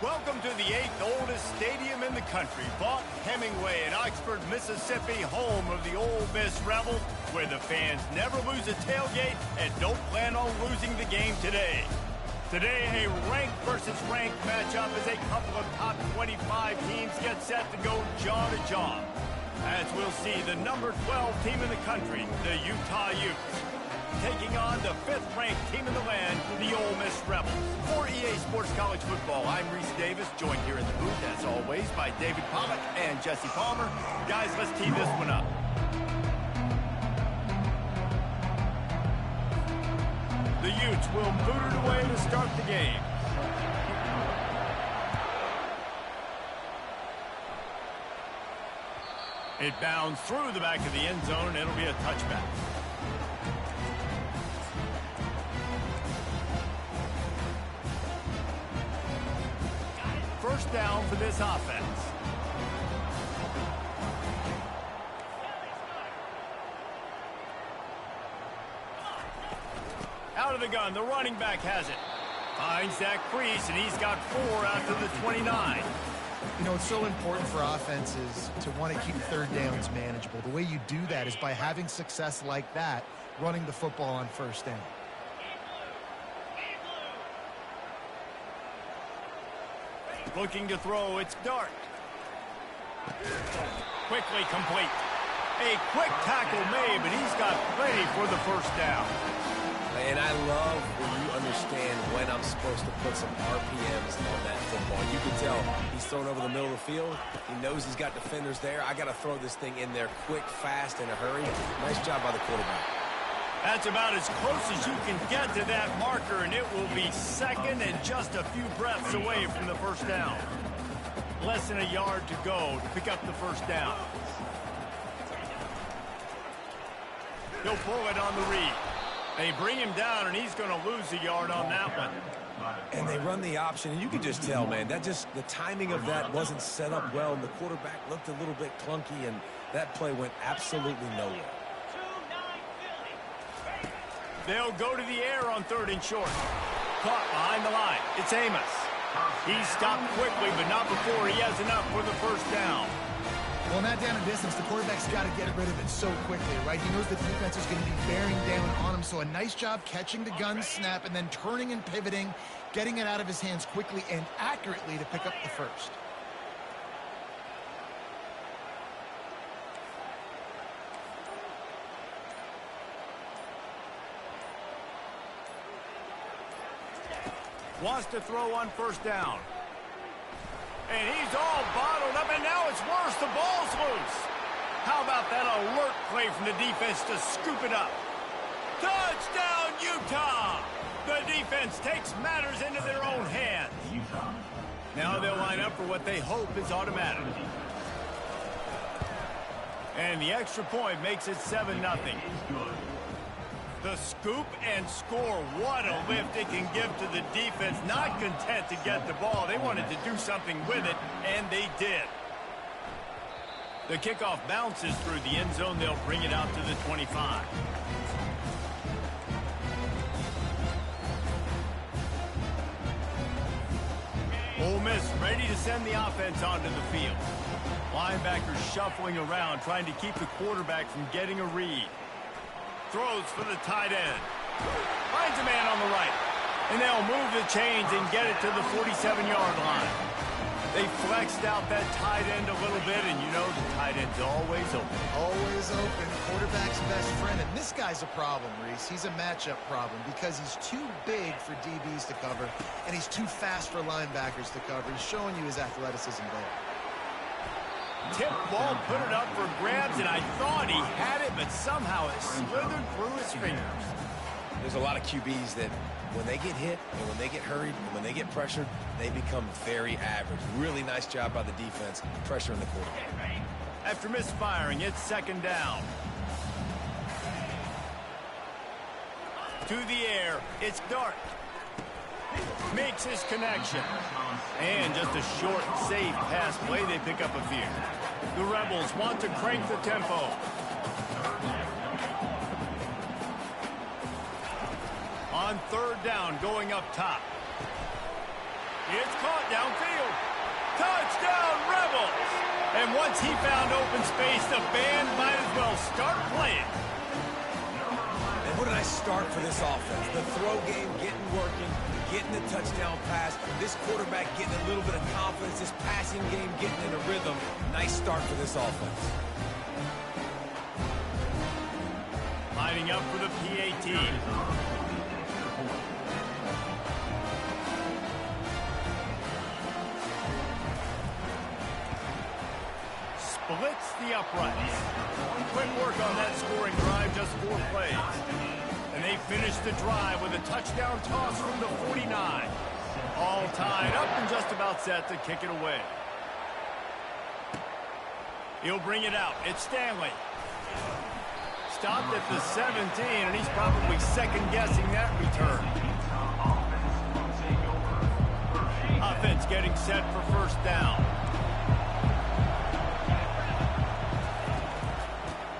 Welcome to the 8th oldest stadium in the country, Vaught Hemingway in Oxford, Mississippi, home of the Ole Miss Rebels, where the fans never lose a tailgate and don't plan on losing the game today. Today, a ranked versus ranked matchup as a couple of top 25 teams get set to go jaw to jaw. As we'll see, the number 12 team in the country, the Utah Utes, taking on the 5th-ranked team in the land, the Ole Miss Rebels. For EA Sports College Football, I'm Reese Davis, joined here in the booth, as always, by David Pollack and Jesse Palmer. Guys, let's tee this one up. The Utes will boot it away to start the game. It bounds through the back of the end zone, and it'll be a touchback. First down for this offense. Out of the gun, the running back has it. Finds that crease, and he's got 4 out to the 29. You know, it's so important for offenses to want to keep third downs manageable. The way you do that is by having success like that, running the football on first down. Looking to throw, it's Dart. Quickly complete. A quick tackle made, but he's got plenty for the first down. And I love when you understand when I'm supposed to put some RPMs on that football. You can tell he's thrown over the middle of the field. He knows he's got defenders there. I got to throw this thing in there quick, fast, in a hurry. Nice job by the quarterback. That's about as close as you can get to that marker, and it will be second and just a few breaths away from the first down. Less than a yard to go to pick up the first down. He'll pull it on the read. They bring him down, and he's going to lose a yard on that one. And they run the option, and you can just tell, man, that just the timing of that wasn't set up well, and the quarterback looked a little bit clunky, and that play went absolutely nowhere. They'll go to the air on 3rd and short. Caught behind the line. It's Amos. He's stopped quickly, but not before he has enough for the first down. Well, in that down and distance, the quarterback's got to get rid of it so quickly, right? He knows the defense is going to be bearing down on him, so a nice job catching the gun snap and then turning and pivoting, getting it out of his hands quickly and accurately to pick up the first. Wants to throw on first down. And he's all bottled up, and now it's worse. The ball's loose. How about that alert play from the defense to scoop it up? Touchdown, Utah! The defense takes matters into their own hands. Now they'll line up for what they hope is automatic. And the extra point makes it 7-0. The scoop and score, what a lift it can give to the defense. Not content to get the ball. They wanted to do something with it, and they did. The kickoff bounces through the end zone. They'll bring it out to the 25. Ole Miss ready to send the offense onto the field. Linebackers shuffling around, trying to keep the quarterback from getting a read. Throws for the tight end. Finds a man on the right. And they'll move the chains and get it to the 47-yard line. They flexed out that tight end a little bit, and you know the tight end's always open. Always open. Quarterback's best friend. And this guy's a problem, Reese. He's a matchup problem because he's too big for DBs to cover, and he's too fast for linebackers to cover. He's showing you his athleticism there. Tip ball, put it up for grabs, and I thought he had it, but somehow it slithered through his fingers. There's a lot of QBs that when they get hit and when they get hurried and when they get pressured, they become very average. Really nice job by the defense, pressuring the quarterback. After misfiring, it's 2nd down. To the air, it's Dart. Makes his connection. And just a short, safe pass play, they pick up a few. The Rebels want to crank the tempo. On 3rd down, going up top. It's caught downfield. Touchdown, Rebels! And once he found open space, the band might as well start playing. And what a nice start for this offense. The throw game getting working, getting the touchdown pass. This quarterback getting a little bit of confidence. This passing game getting in a rhythm. Nice start for this offense. Lining up for the PAT. Splits the uprights. Quick work on that scoring drive, just 4 plays. And they finish the drive with a touchdown toss from the 49. All tied up and just about set to kick it away. He'll bring it out. It's Stanley. Stopped at the 17, and he's probably second-guessing that return. Offense getting set for first down.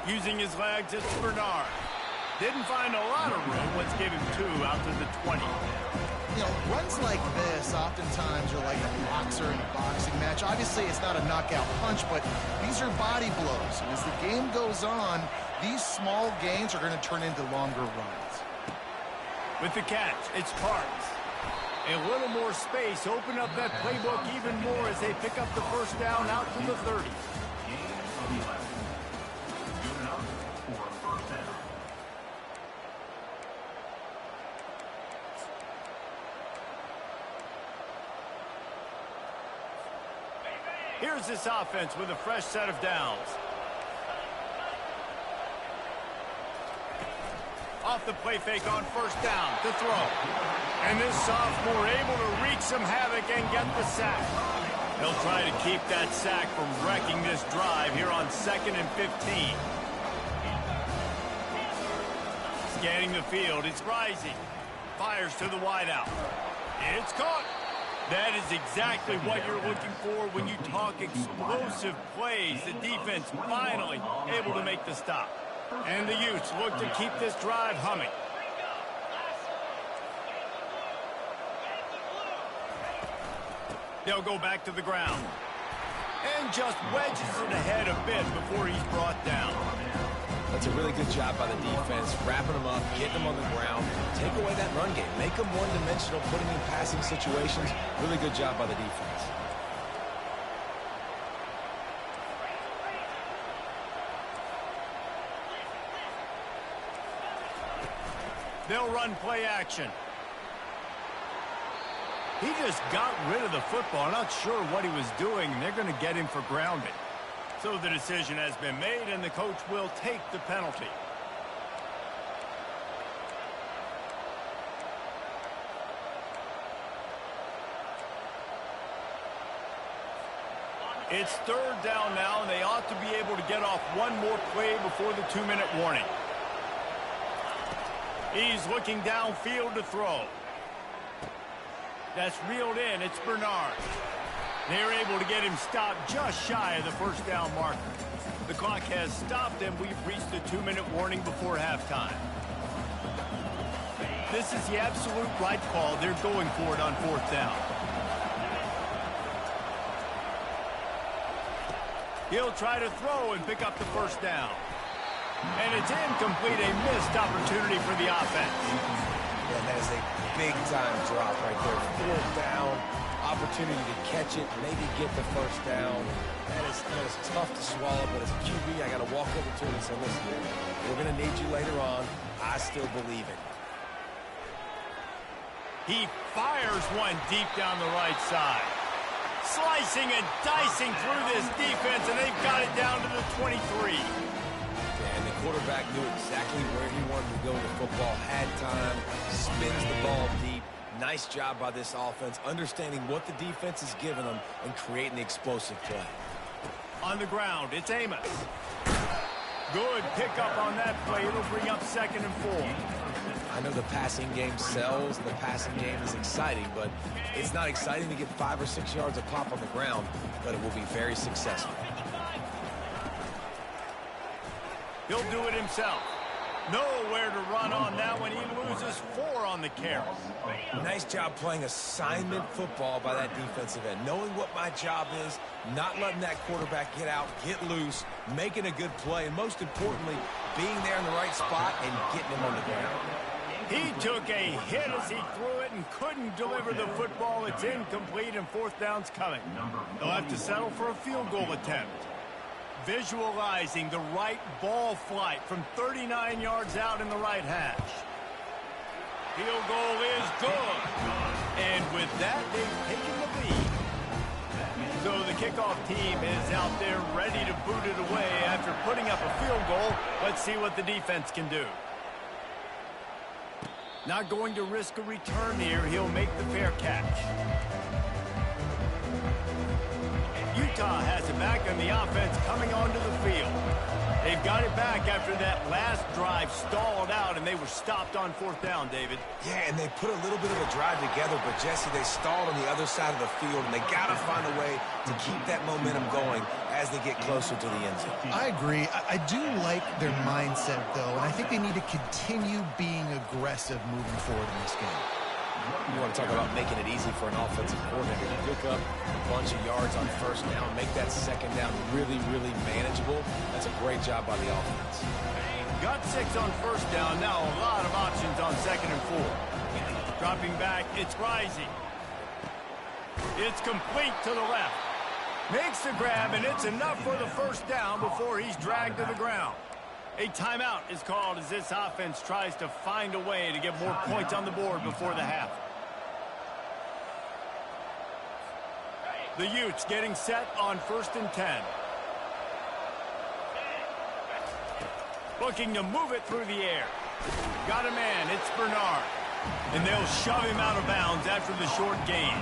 Using his legs, it's Bernard. Didn't find a lot of room. Let's give him 2 out to the 20. You know, runs like this oftentimes are like a boxer in a boxing match. Obviously, it's not a knockout punch, but these are body blows. And as the game goes on, these small gains are going to turn into longer runs. With the catch, it's Parks. A little more space. Open up that playbook even more as they pick up the first down out to the 30. Here's this offense with a fresh set of downs. Off the play fake on first down to throw. And this sophomore able to wreak some havoc and get the sack. He'll try to keep that sack from wrecking this drive here on 2nd and 15. Scanning the field, it's Rising. Fires to the wideout. It's caught. That is exactly what you're looking for when you talk explosive plays. The defense finally able to make the stop. And the Utes look to keep this drive humming. They'll go back to the ground. And just wedges it ahead a bit before he's brought down. That's a really good job by the defense, wrapping them up, getting them on the ground, take away that run game, make them one-dimensional, putting them in passing situations. Really good job by the defense. They'll run play action. He just got rid of the football. I'm not sure what he was doing. They're going to get him for grounding. So the decision has been made, and the coach will take the penalty. It's 3rd down now, and they ought to be able to get off one more play before the 2-minute warning. He's looking downfield to throw. That's reeled in. It's Bernard. They're able to get him stopped just shy of the first down marker. The clock has stopped, and we've reached the 2-minute warning before halftime. This is the absolute right call. They're going for it on 4th down. He'll try to throw and pick up the first down. And it's incomplete, a missed opportunity for the offense. Yeah, that is a big-time drop right there. 4th down. Opportunity to catch it, maybe get the first down. That is tough to swallow, but as a QB, I got to walk over to him and say, listen, we're going to need you later on. I still believe it. He fires one deep down the right side. Slicing and dicing through this defense, and they've got it down to the 23. And the quarterback knew exactly where he wanted to go with the football, had time, spins the ball deep. Nice job by this offense, understanding what the defense is giving them and creating the explosive play. On the ground, it's Amos. Good pickup on that play. It'll bring up 2nd and 4. I know the passing game sells, and the passing game is exciting, but it's not exciting to get 5 or 6 yards of pop on the ground, but it will be very successful. He'll do it himself. Nowhere to run on that one. He loses 4 on the carry. Nice job playing assignment football by that defensive end. Knowing what my job is, not letting that quarterback get out, get loose, making a good play, and most importantly, being there in the right spot and getting him on the ground. He took a hit as he threw it and couldn't deliver the football. It's incomplete and 4th down's coming. They'll have to settle for a field goal attempt. Visualizing the right ball flight from 39 yards out in the right hash. Field goal is good. And with that, they've taken the lead. So the kickoff team is out there ready to boot it away after putting up a field goal. Let's see what the defense can do. Not going to risk a return here. He'll make the fair catch. Utah has it back on the offense coming onto the field. They've got it back after that last drive stalled out, and they were stopped on 4th down, David. Yeah, and they put a little bit of a drive together, but, Jesse, they stalled on the other side of the field, and they got to find a way to keep that momentum going as they get closer to the end zone. I agree. I do like their mindset, though, and I think they need to continue being aggressive moving forward in this game. You want to talk about making it easy for an offensive coordinator to pick up a bunch of yards on 1st down, make that 2nd down really, really manageable. That's a great job by the offense. Got 6 on 1st down. Now a lot of options on 2nd and 4. Dropping back, it's Rising. It's complete to the left. Makes the grab, and it's enough for the 1st down before he's dragged to the ground. A timeout is called as this offense tries to find a way to get more points on the board before the half. The Utes getting set on 1st and 10. Looking to move it through the air. Got a man, it's Bernard. And they'll shove him out of bounds after the short gain.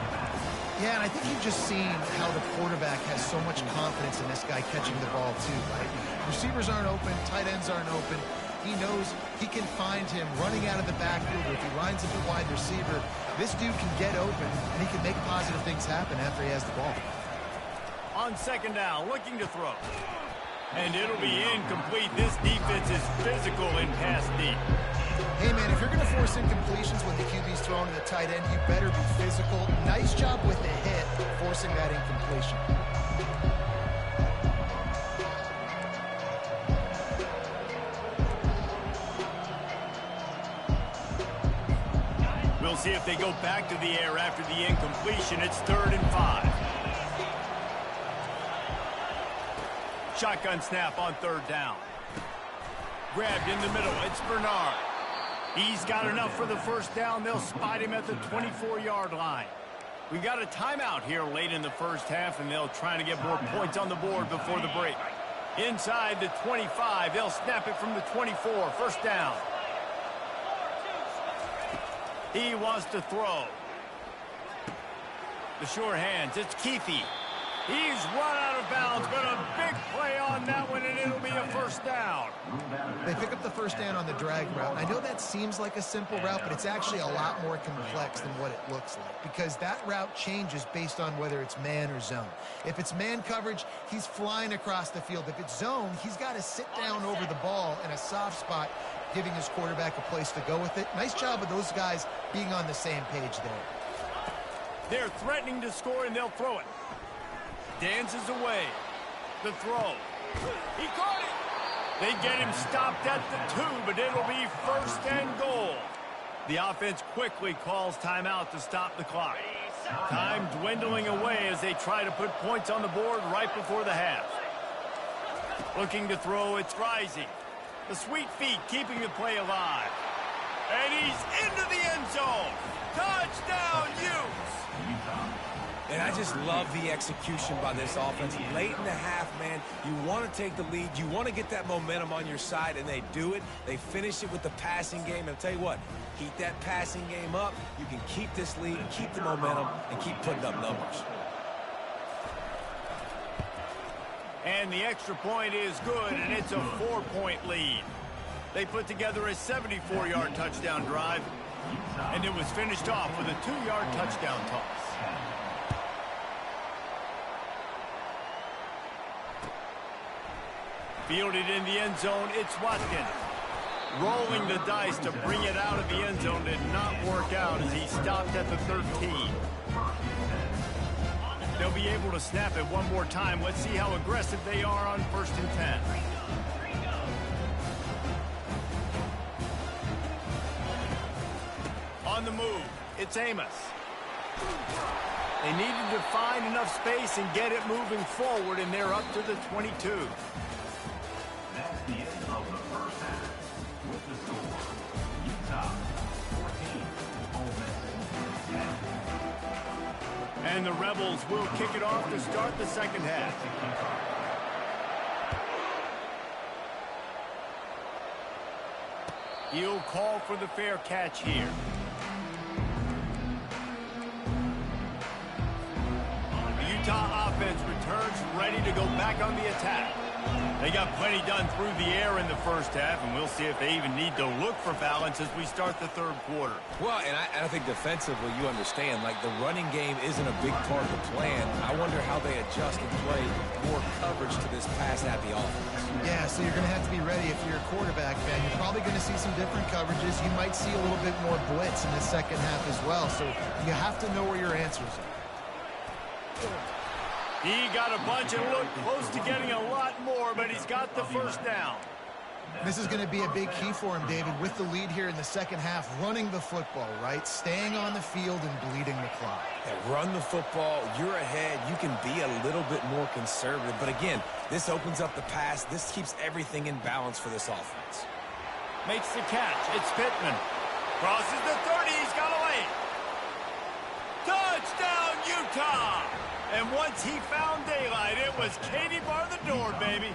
Yeah, and I think you've just seen how the quarterback has so much confidence in this guy catching the ball too, right? Receivers aren't open, tight ends aren't open. He knows he can find him running out of the backfield, or if he lines up a wide receiver, this dude can get open, and he can make positive things happen after he has the ball. On 2nd down, looking to throw. And it'll be incomplete. This defense is physical in pass deep. Hey, man, if you're going to force incompletions when the QB's throwing to the tight end, you better be physical. Nice job with the hit, forcing that incompletion. We'll see if they go back to the air after the incompletion. It's 3rd and 5. Shotgun snap on 3rd down. Grabbed in the middle. It's Bernard. He's got enough for the 1st down. They'll spot him at the 24-yard line. We've got a timeout here late in the 1st half, and they'll try to get more points on the board before the break. Inside the 25, they'll snap it from the 24. 1st down. He wants to throw. The sure hands, it's Keithy. He's run out of bounds, but a big play on that one, and it'll be a 1st down. They pick up the 1st down on the drag route. I know that seems like a simple route, but it's actually a lot more complex than what it looks like, because that route changes based on whether it's man or zone. If it's man coverage, he's flying across the field. If it's zone, he's got to sit down over the ball in a soft spot, giving his quarterback a place to go with it. Nice job of those guys being on the same page there. They're threatening to score, and they'll throw it. Dances away. The throw. He caught it. They get him stopped at the 2, but it'll be 1st and goal. The offense quickly calls timeout to stop the clock. Time dwindling away as they try to put points on the board right before the half. Looking to throw, it's Rising. The sweet feet keeping the play alive. And he's into the end zone. Touchdown, Utes! And I just love the execution by this offense. Late in the half, man, you want to take the lead. You want to get that momentum on your side, and they do it. They finish it with the passing game. And I'll tell you what, keep that passing game up. You can keep this lead, keep the momentum, and keep putting up numbers. And the extra point is good, and it's a 4-point lead. They put together a 74-yard touchdown drive, and it was finished off with a 2-yard touchdown toss. Fielded in the end zone, it's Watkins. Rolling the dice to bring it out of the end zone did not work out as he stopped at the 13. They'll be able to snap it one more time. Let's see how aggressive they are on 1st and 10. On the move, it's Amos. They needed to find enough space and get it moving forward, and they're up to the 22. That's the end of the first half. With the score, Utah 14, Ole Miss 10. And the Rebels will kick it off to start the second half. He'll call for the fair catch here. Utah offense returns ready to go back on the attack. They got plenty done through the air in the first half, and we'll see if they even need to look for balance as we start the third quarter. Well, and I think defensively, you understand, like the running game isn't a big part of the plan. I wonder how they adjust and play more coverage to this pass-happy offense. Yeah, so you're going to have to be ready if you're a quarterback, man. You're probably going to see some different coverages. You might see a little bit more blitz in the second half as well, so you have to know where your answers are. He got a bunch and looked close to getting a lot more, but he's got the first down. This is going to be a big key for him, David, with the lead here in the second half, running the football, right? Staying on the field and bleeding the clock. Yeah, run the football, you're ahead, you can be a little bit more conservative. But again, this opens up the pass. This keeps everything in balance for this offense. Makes the catch. It's Pittman. Crosses the 30. He's got a lane. Touchdown, Utah! And once he found daylight, it was Katie bar the door, baby.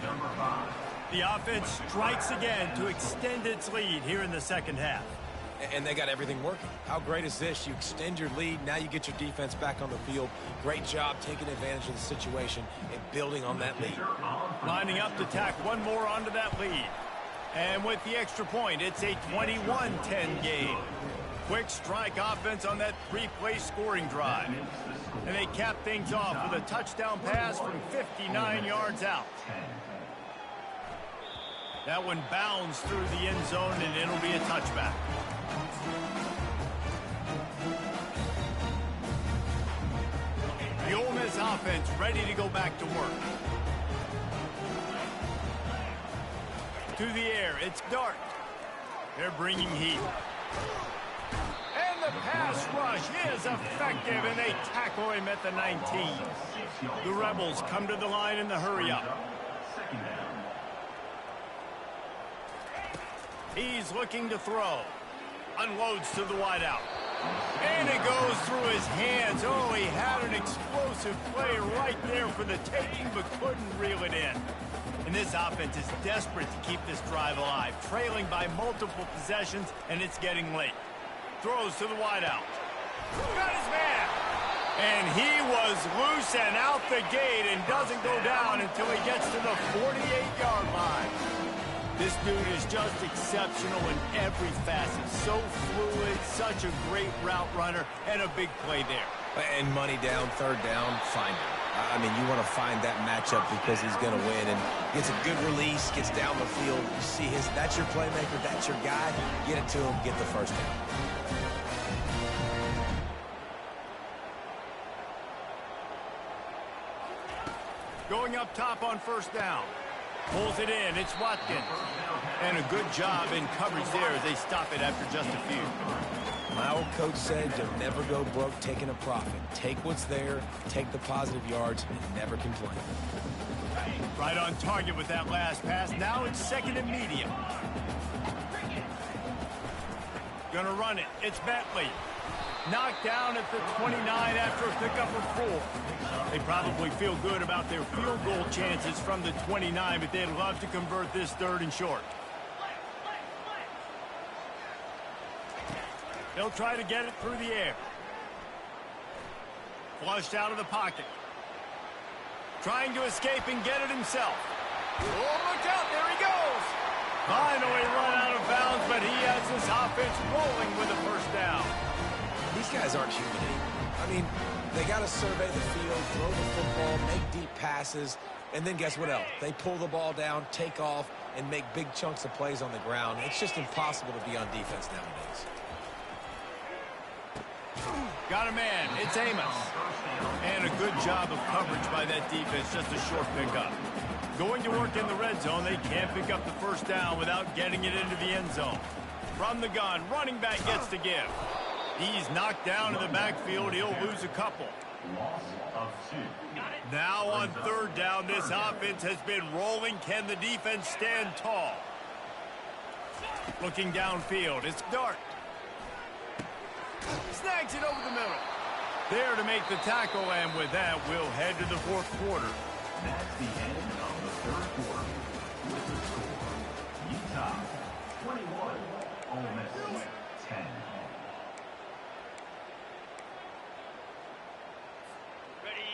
Number 5. The offense strikes again to extend its lead here in the second half. And they got everything working. How great is this? You extend your lead, now you get your defense back on the field. Great job taking advantage of the situation and building on that lead. Lining up to tack one more onto that lead. And with the extra point, it's a 21-10 game. Quick strike offense on that three-play scoring drive. And they cap things off with a touchdown pass from 59 yards out. That one bounds through the end zone, and it'll be a touchback. The Ole Miss offense ready to go back to work. To the air, it's Dart. They're bringing heat. And the pass rush is effective, and they tackle him at the 19. The Rebels come to the line in the hurry-up. He's looking to throw. Unloads to the wideout. And it goes through his hands. Oh, he had an explosive play right there for the taking, but couldn't reel it in. And this offense is desperate to keep this drive alive, trailing by multiple possessions, and it's getting late. Throws to the wideout. Got his man. And he was loose and out the gate and doesn't go down until he gets to the 48-yard line. This dude is just exceptional in every facet. So fluid, such a great route runner, and a big play there. And money down, third down, find him. I mean, you want to find that matchup because he's going to win, and gets a good release, gets down the field. You see that's your playmaker, that's your guy. Get it to him, get the first down. Going up top on first down. Pulls it in. It's Watkins. And a good job in coverage there as they stop it after just a few. My old coach said, don't never go broke taking a profit. Take what's there, take the positive yards, and never complain. Right on target with that last pass. Now it's second and medium. Gonna run it. It's Bentley. Knocked down at the 29 after a pickup of 4. They probably feel good about their field goal chances from the 29, but they'd love to convert this third and short. They'll try to get it through the air. Flushed out of the pocket. Trying to escape and get it himself. Oh, look out, there he goes. Finally run out of bounds, but he has this offense rolling with a first down. These guys aren't human anymore. I mean, they got to survey the field, throw the football, make deep passes, and then guess what else? They pull the ball down, take off, and make big chunks of plays on the ground. It's just impossible to be on defense nowadays. Got a man. It's Amos. And a good job of coverage by that defense. Just a short pickup. Going to work in the red zone. They can't pick up the first down without getting it into the end zone. From the gun, running back gets to give. He's knocked down in the backfield. He'll lose a couple. Loss of 2. Now on third down, this offense has been rolling. Can the defense stand tall? Looking downfield, it's Dart. Snags it over the middle. There to make the tackle, and with that, we'll head to the fourth quarter. That's the end of the third quarter. With the score, Utah 21, Ole Miss 10.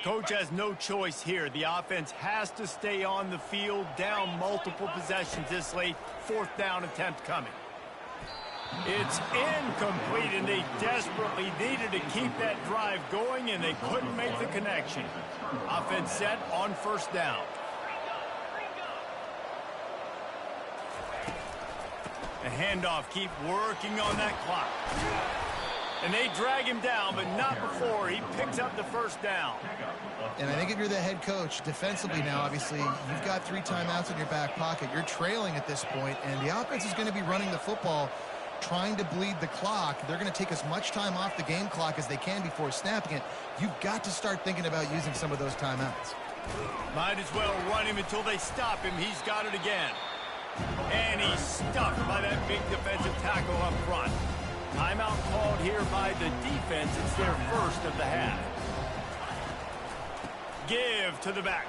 Coach has no choice here. The offense has to stay on the field, down multiple possessions this late. Fourth down attempt coming. It's incomplete, and they desperately needed to keep that drive going, and they couldn't make the connection. Offense set on first down. The handoff, keep working on that clock. And they drag him down, but not before he picks up the first down. And I think if you're the head coach, defensively now, obviously, you've got 3 timeouts in your back pocket. You're trailing at this point, and the offense is going to be running the football, trying to bleed the clock. They're going to take as much time off the game clock as they can before snapping it. You've got to start thinking about using some of those timeouts. Might as well run him until they stop him. He's got it again. And he's stuffed by that big defensive tackle up front. Timeout called here by the defense. It's their first of the half. Give to the back.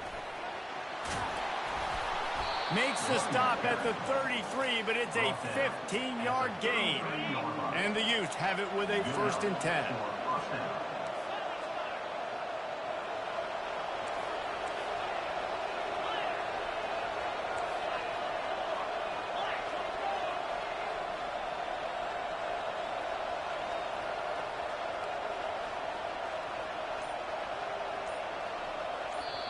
Makes the stop at the 33, but it's a 15-yard gain. And the Utes have it with a 1st and 10.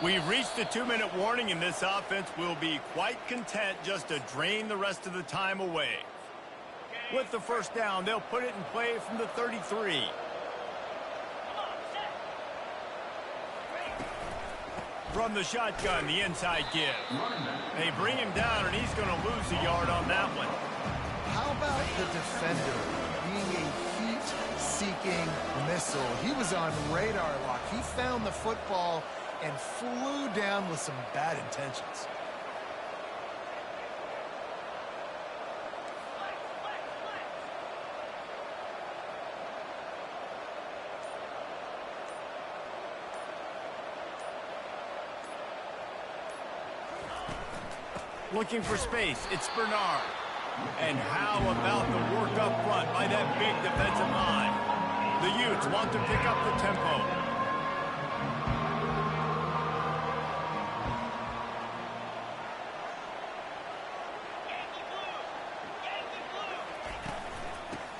We've reached the 2-minute warning, and this offense will be quite content just to drain the rest of the time away. With the first down, they'll put it in play from the 33. From the shotgun, the inside give. They bring him down, and he's going to lose a yard on that one. How about the defender being a heat-seeking missile? He was on radar lock. He found the football and flew down with some bad intentions. Looking for space, it's Bernard. And how about the work up front by that big defensive line? The Utes want to pick up the tempo.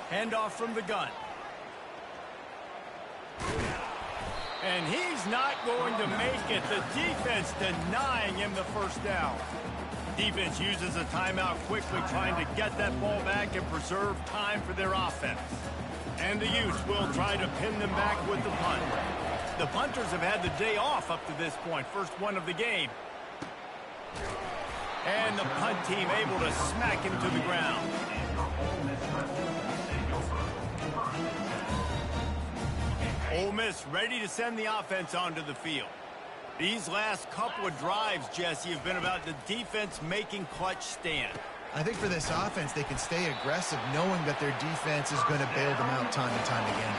Handoff from the gun. And he's not going to make it. The defense denying him the first down. Defense uses a timeout quickly, trying to get that ball back and preserve time for their offense. And the Utes will try to pin them back with the punt. The punters have had the day off up to this point. First one of the game. And the punt team able to smack him to the ground. Ole Miss ready to send the offense onto the field. These last couple of drives, Jesse, have been about the defense making clutch stand. I think for this offense, they can stay aggressive knowing that their defense is going to bail them out time and time again.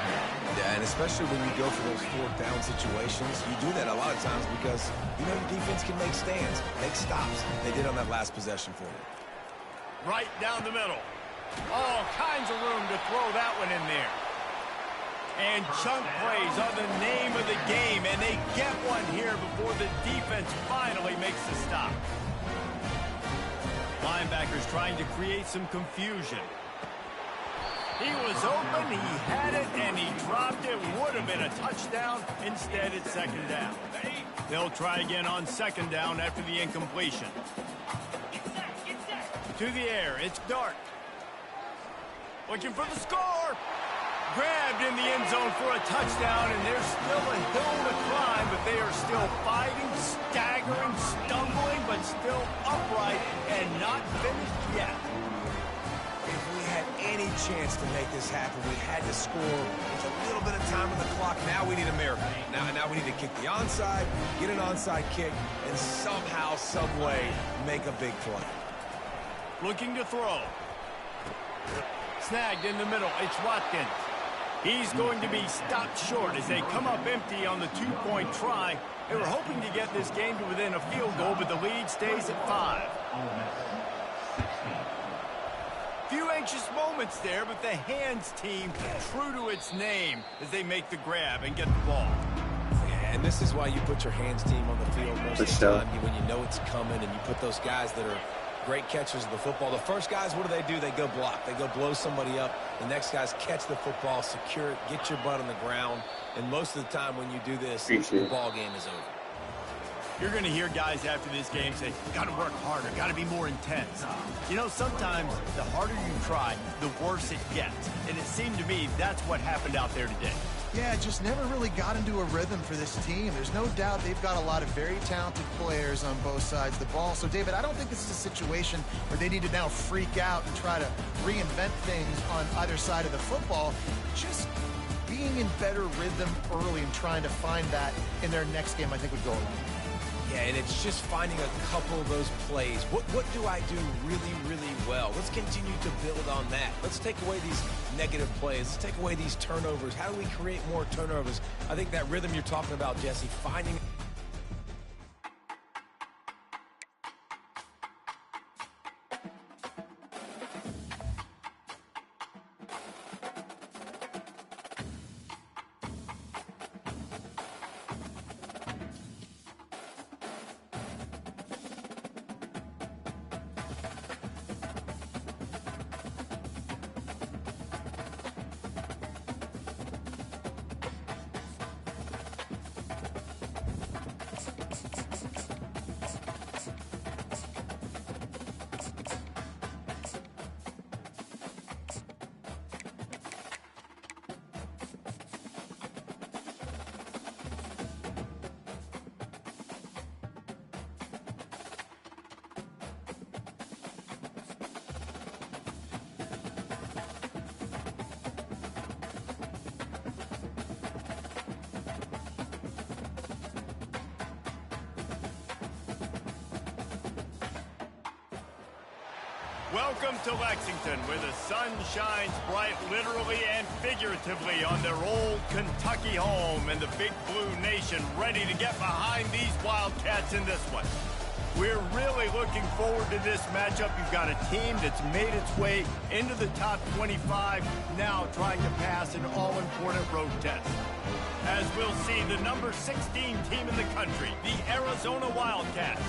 Yeah, and especially when you go for those fourth down situations, you do that a lot of times because, you know, your defense can make stands, make stops. They did on that last possession for you. Right down the middle. All kinds of room to throw that one in there. And chunk plays are the name of the game, and they get one here before the defense finally makes the stop. Linebackers trying to create some confusion. He was open, he had it, and he dropped it. Would have been a touchdown. Instead, it's second down. They'll try again on second down after the incompletion. To the air, it's Dart. Looking for the score. Grabbed in the end zone for a touchdown, and there's still a hill to climb, but they are still fighting, staggering, stumbling, but still upright and not finished yet. If we had any chance to make this happen, we had to score with a little bit of time on the clock. Now we need a miracle. Now we need to kick the onside, get an onside kick, and somehow, some way, make a big play. Looking to throw. Snagged in the middle. It's Watkins. He's going to be stopped short as they come up empty on the two-point try. They were hoping to get this game to within a field goal, but the lead stays at 5. Few anxious moments there, but the hands team true to its name as they make the grab and get the ball. Yeah, and this is why you put your hands team on the field most of the time. When you know it's coming and you put those guys that are great catchers of the football. The first guys, what do? They go block. They go blow somebody up. The next guys catch the football, secure it, get your butt on the ground. And most of the time when you do this, the ball game is over. You're going to hear guys after this game say, got to work harder, got to be more intense. You know, sometimes the harder you try, the worse it gets. And it seemed to me that's what happened out there today. Yeah, just never really got into a rhythm for this team. There's no doubt they've got a lot of very talented players on both sides of the ball. So, David, I don't think this is a situation where they need to now freak out and try to reinvent things on either side of the football. Just being in better rhythm early and trying to find that in their next game, I think, would go a long way. Yeah, and it's just finding a couple of those plays. What do I do really, really well? Let's continue to build on that. Let's take away these negative plays. Let's take away these turnovers. How do we create more turnovers? I think that rhythm you're talking about, Jesse, finding... Welcome to Lexington, where the sun shines bright literally and figuratively on their old Kentucky home, and the Big Blue Nation ready to get behind these Wildcats in this one. We're really looking forward to this matchup. You've got a team that's made its way into the top 25, now trying to pass an all-important road test. As we'll see, the number 16 team in the country, the Arizona Wildcats,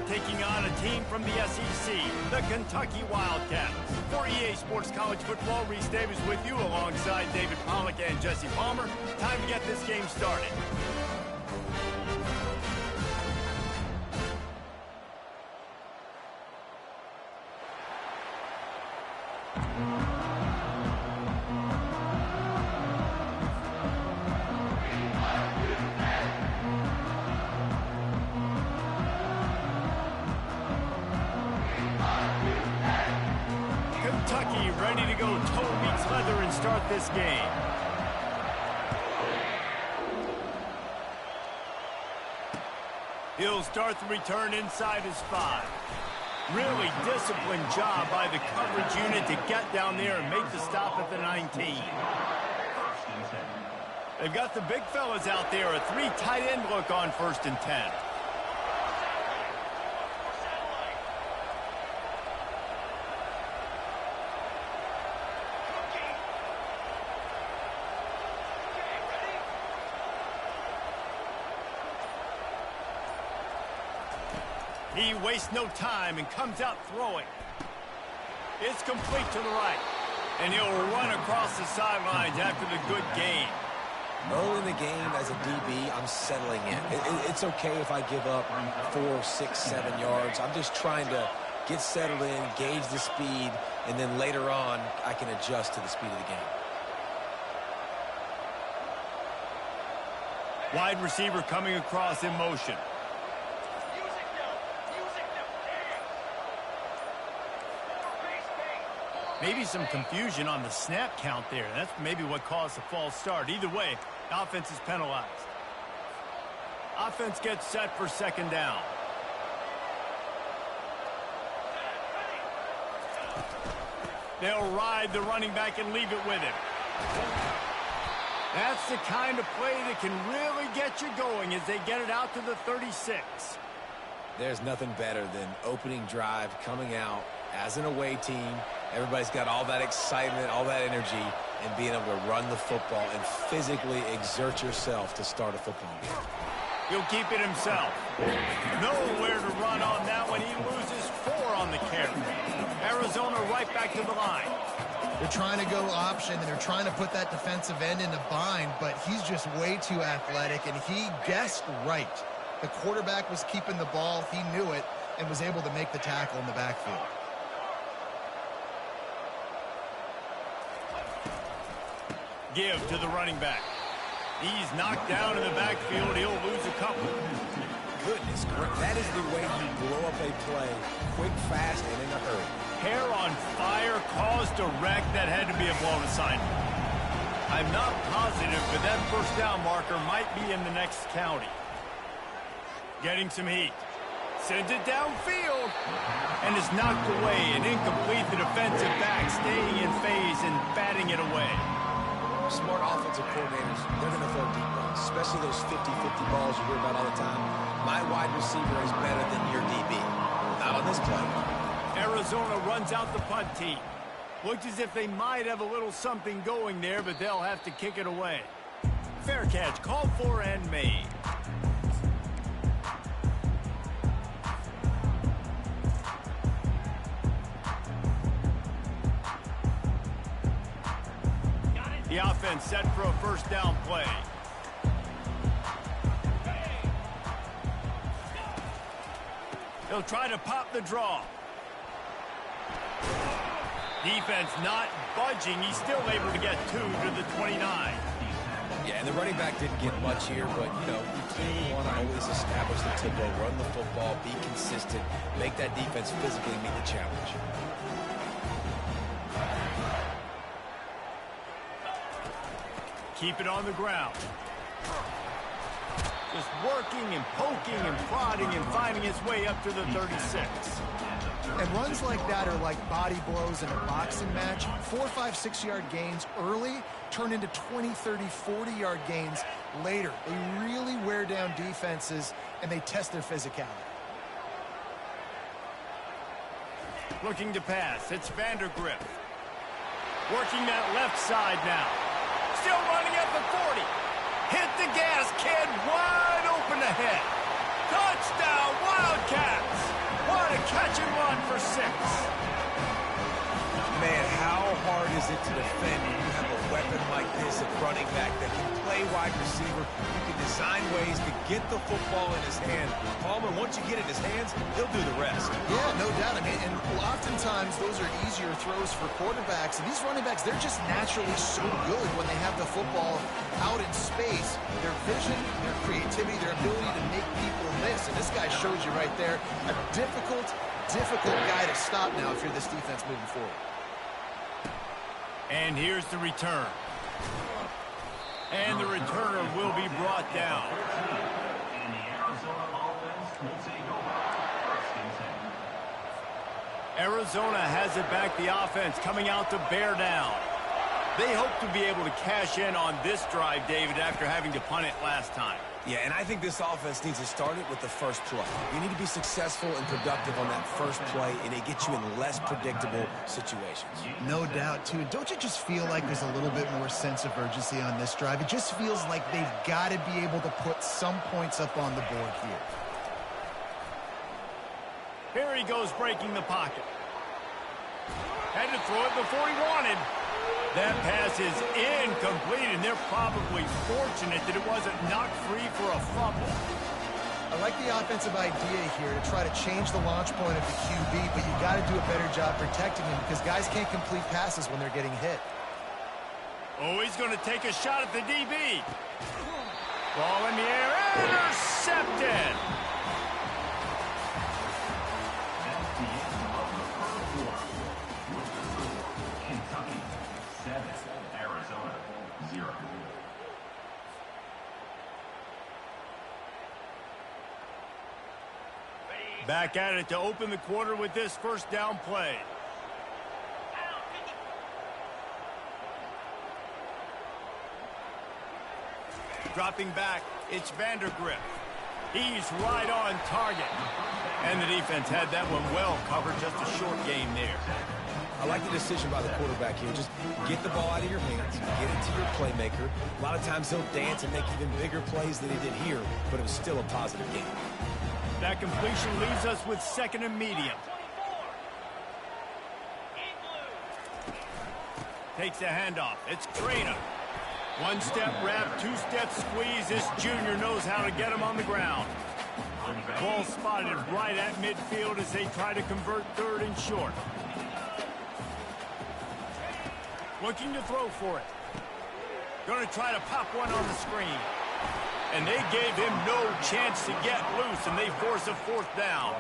taking on a team from the SEC, the Kentucky Wildcats. For EA Sports College Football, Reese Davis with you alongside David Pollack and Jesse Palmer. Time to get this game started. Kentucky ready to go toe meets leather and start this game. He'll start the return inside his 5. Really disciplined job by the coverage unit to get down there and make the stop at the 19. They've got the big fellas out there, a 3 tight end look on 1st and 10. He wastes no time and comes out throwing. It's complete to the right. And he'll run across the sidelines after the good gain. Early in the game, as a DB, I'm settling in. It's okay if I give up 4, 6, 7 yards. I'm just trying to get settled in, gauge the speed, and then later on, I can adjust to the speed of the game. Wide receiver coming across in motion. Maybe some confusion on the snap count there. That's maybe what caused the false start. Either way, offense is penalized. Offense gets set for second down. They'll ride the running back and leave it with him. That's the kind of play that can really get you going as they get it out to the 36. There's nothing better than opening drive, coming out as an away team. Everybody's got all that excitement, all that energy, and being able to run the football and physically exert yourself to start a football game. He'll keep it himself. Nowhere to run on that one. He loses 4 on the carry. Arizona right back to the line. They're trying to go option, and they're trying to put that defensive end in a bind, but he's just way too athletic, and he guessed right. The quarterback was keeping the ball. He knew it and was able to make the tackle in the backfield. Give to the running back. He's knocked down in the backfield. He'll lose a couple. Goodness, that is the way you blow up a play, quick, fast, and in a hurry. Hair on fire, caused a wreck. That had to be a blown assignment. I'm not positive, but that first down marker might be in the next county. Getting some heat. Sends it downfield. And is knocked away and incomplete. The defensive back staying in phase and batting it away. Smart offensive coordinators, they're going to throw deep balls, especially those 50-50 balls you hear about all the time. My wide receiver is better than your DB. Not on this play. Arizona runs out the punt team. Looks as if they might have a little something going there, but they'll have to kick it away. Fair catch, called for and made. The offense set for a first down play. He'll try to pop the draw. Defense not budging. He's still able to get 2 to the 29. Yeah, and the running back didn't get much here, but, you know, you clearly want to always establish the tempo, run the football, be consistent, make that defense physically meet the challenge. Keep it on the ground. Just working and poking and prodding and finding its way up to the 36. And runs like that are like body blows in a boxing match. 4, 5, 6-yard gains early turn into 20, 30, 40-yard gains later. They really wear down defenses, and they test their physicality. Looking to pass. It's Vandergrift. Working that left side now. Still running at the 40. Hit the gas, kid. Wide open ahead. Touchdown, Wildcats. What a catch and run for 6. Man, how hard is it to defend when you have a weapon like this at running back that can play wide receiver? You can design ways to get the football in his hand. Palmer, once you get it in his hands, he'll do the rest. Yeah, no doubt. I mean, and oftentimes those are easier throws for quarterbacks. And these running backs, they're just naturally so good when they have the football out in space. Their vision, their creativity, their ability to make people miss. And this guy shows you right there a difficult guy to stop now if you're this defense moving forward. And here's the return. And the returner will be brought down. And the Arizona offense will take over. First and 10. Arizona has it back. The offense coming out to bear down. They hope to be able to cash in on this drive, David, after having to punt it last time. Yeah, and I think this offense needs to start it with the first play. You need to be successful and productive on that first play, and it gets you in less predictable situations. No doubt, too. Don't you just feel like there's a little bit more sense of urgency on this drive? It just feels like they've got to be able to put some points up on the board here. Here he goes, breaking the pocket. Had to throw it before he wanted. That pass is incomplete, and they're probably fortunate that it wasn't knocked free for a fumble. I like the offensive idea here to try to change the launch point of the QB, but you got to do a better job protecting him because guys can't complete passes when they're getting hit. Oh, he's going to take a shot at the DB. Ball in the air, intercepted. That's the end of the first quarter. With the score, Kentucky 7, Arizona 0. Back at it to open the quarter with this first down play. Dropping back, it's Vandergrift. He's right on target. And the defense had that one well covered, just a short game there. I like the decision by the quarterback here. Just get the ball out of your hands, get it to your playmaker. A lot of times he'll dance and make even bigger plays than he did here, but it was still a positive game. That completion leaves us with second and medium. Takes the handoff. It's Trainer. One-step wrap, two-step squeeze. This junior knows how to get him on the ground. Ball spotted right at midfield as they try to convert third and short. Looking to throw for it. Going to try to pop one on the screen. And they gave him no chance to get loose, and they force a fourth down.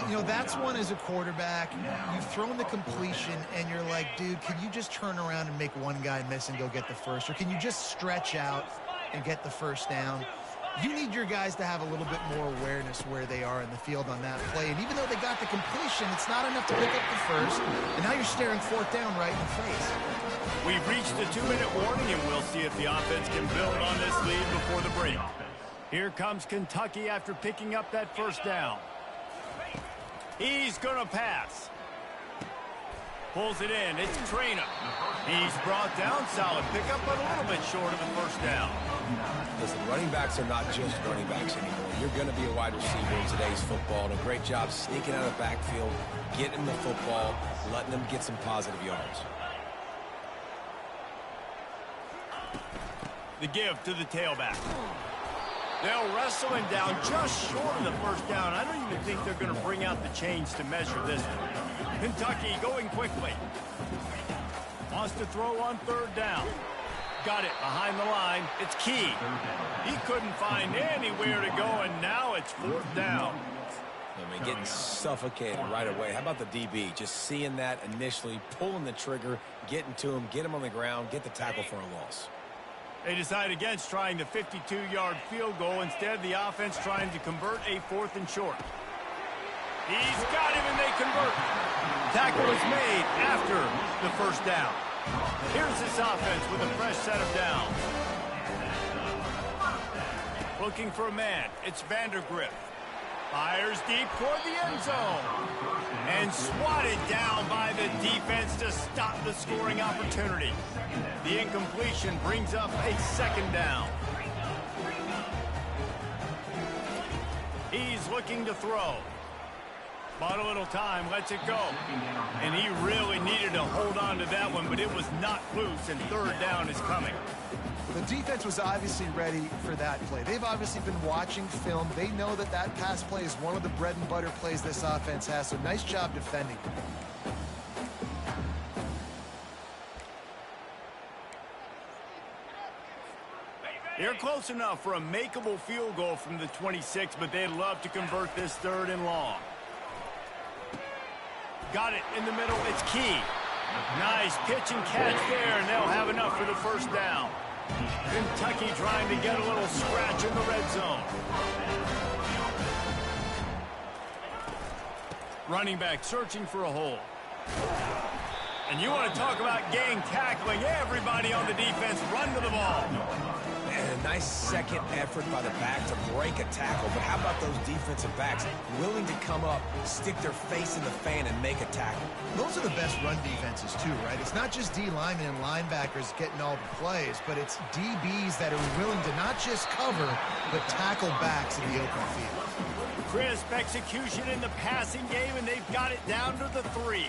You know, that's one as a quarterback. You've thrown the completion, and you're like, dude, can you just turn around and make one guy miss and go get the first? Or can you just stretch out and get the first down? You need your guys to have a little bit more awareness where they are in the field on that play. And even though they got the completion, it's not enough to pick up the first. And now you're staring fourth down right in the face. We've reached the 2-minute warning, and we'll see if the offense can build on this lead before the break. Here comes Kentucky after picking up that first down. He's going to pass. Pulls it in. It's Trainer. He's brought down. Solid pickup, but a little bit short of the first down. Listen, running backs are not just running backs anymore. You're going to be a wide receiver in today's football. And a great job sneaking out of the backfield, getting the football, letting them get some positive yards. The give to the tailback. They'll wrestle him down just short of the first down. I don't even think they're going to bring out the chains to measure this one. Kentucky going quickly. Wants to throw on third down. Got it behind the line. It's Key. He couldn't find anywhere to go, and now it's fourth down. I mean, getting suffocated right away. How about the DB? Just seeing that initially, pulling the trigger, getting to him, get him on the ground, get the tackle for a loss. They decide against trying the 52-yard field goal. Instead, the offense trying to convert a fourth and short. He's got him, and they convert. Tackle is made after the first down. Here's this offense with a fresh set of downs. Looking for a man. It's Vandergrift. Fires deep toward the end zone. And swatted down by the defense to stop the scoring opportunity. The incompletion brings up a second down. He's looking to throw. Bought a little time, lets it go. And he really needed to hold on to that one, but it was not loose, and third down is coming. The defense was obviously ready for that play. They've obviously been watching film. They know that that pass play is one of the bread and butter plays this offense has, so nice job defending. They're close enough for a makeable field goal from the 26, but they'd love to convert this third and long. Got it in the middle. It's Key. Nice pitch and catch there, and they'll have enough for the first down. Kentucky trying to get a little scratch in the red zone. Running back searching for a hole. And you want to talk about gang tackling. Everybody on the defense run to the ball. And a nice second effort by the back to break a tackle. But how about those defensive backs willing to come up, stick their face in the fan, and make a tackle? Those are the best run defenses, too, right? It's not just D linemen and linebackers getting all the plays, but it's DBs that are willing to not just cover, but tackle backs in the open field. Crisp execution in the passing game, and they've got it down to the 3.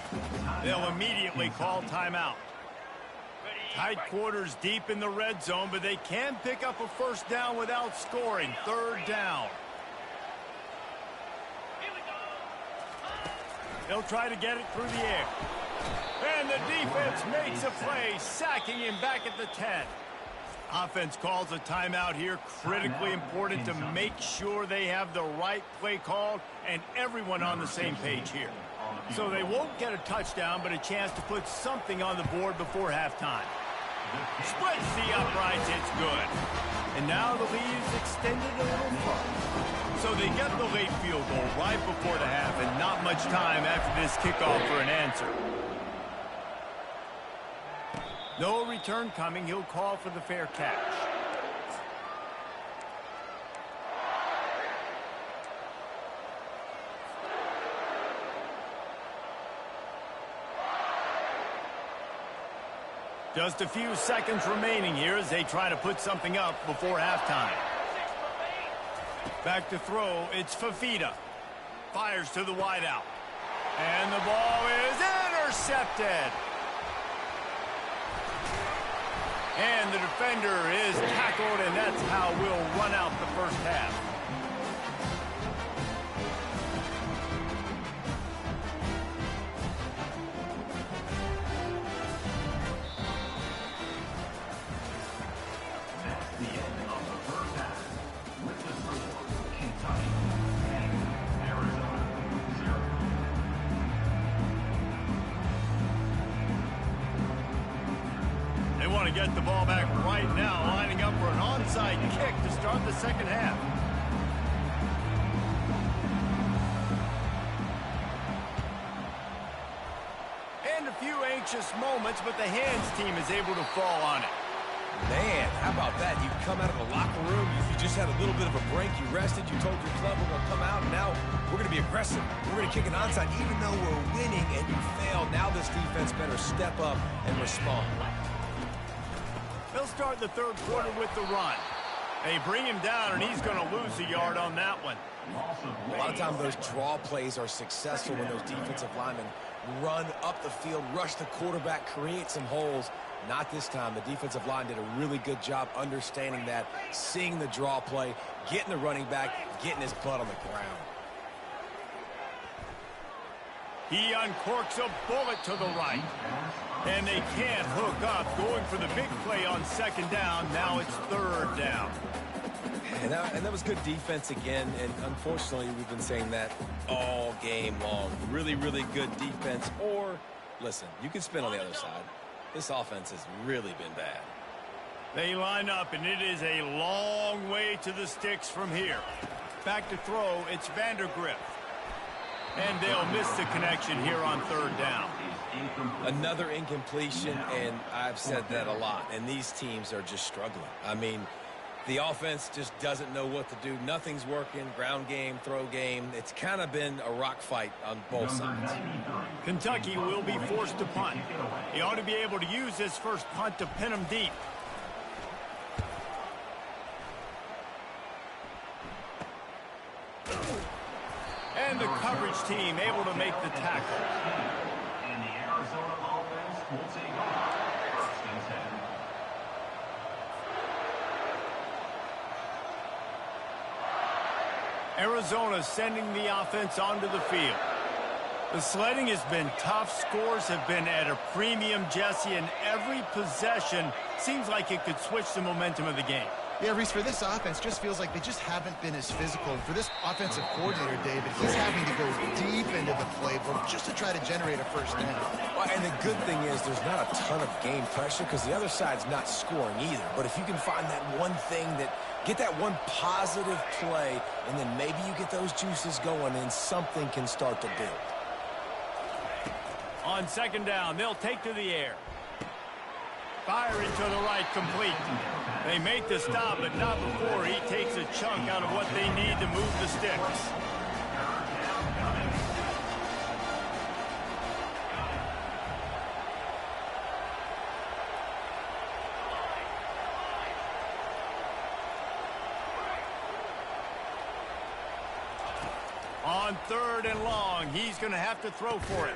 They'll immediately call timeout. Tight quarters deep in the red zone, but they can pick up a first down without scoring. Third down. They'll try to get it through the air. And the defense makes a play, sacking him back at the 10. Offense calls a timeout here. Critically important to make sure they have the right play called and everyone on the same page here. So they won't get a touchdown, but a chance to put something on the board before halftime. Splits the uprights, it's good. And now the lead is extended a little further. So they get the late field goal right before the half and not much time after this kickoff for an answer. No return coming. He'll call for the fair catch. Just a few seconds remaining here as they try to put something up before halftime. Back to throw, it's Fafita. Fires to the wideout. And the ball is intercepted. And the defender is tackled, and that's how we'll run out the first half. That's the end of the first half. With the score, Kentucky and Arizona 0. They want to get the ball back right now, lining up for an onside kick to start the second half. And a few anxious moments, but the hands team is able to fall on it. Man, how about that? You come out of the locker room, you just had a little bit of a break, you rested, you told your club we're going to come out, and now we're going to be aggressive. We're going to kick an onside even though we're winning and you failed. Now this defense better step up and respond. They'll start the third quarter with the run. They bring him down, and he's going to lose a yard on that one. A lot of times those draw plays are successful when those defensive linemen run up the field, rush the quarterback, create some holes. Not this time. The defensive line did a really good job understanding that, seeing the draw play, getting the running back, getting his butt on the ground. He uncorks a bullet to the right. And they can't hook up, going for the big play on second down. Now it's third down. And that was good defense again, and unfortunately we've been saying that all game long. Really, really good defense. Or, listen, you can spin on the other side. This offense has really been bad. They line up, and it is a long way to the sticks from here. Back to throw, it's Vandergrift. And they'll miss the connection here on third down. Another incompletion, and I've said that a lot, and these teams are just struggling. I mean, the offense just doesn't know what to do. Nothing's working. Ground game, throw game. It's kind of been a rock fight on both sides. Kentucky will be forced to punt. He ought to be able to use this first punt to pin him deep. And the coverage team able to make the tackle. And the Arizona offense will take off. First and 10. Arizona sending the offense onto the field. The sledding has been tough. Scores have been at a premium, Jesse, and every possession seems like it could switch the momentum of the game. Yeah, Reese, for this offense, just feels like they just haven't been as physical. And for this offensive coordinator, David, he's having to go deep into the playbook just to try to generate a first down. Well, and the good thing is there's not a ton of game pressure because the other side's not scoring either. But if you can find that one thing that, get that one positive play, and then maybe you get those juices going and something can start to build. On second down, they'll take to the air. Fire into the right, complete. They make the stop, but not before he takes a chunk out of what they need to move the sticks. On third and long, he's going to have to throw for it.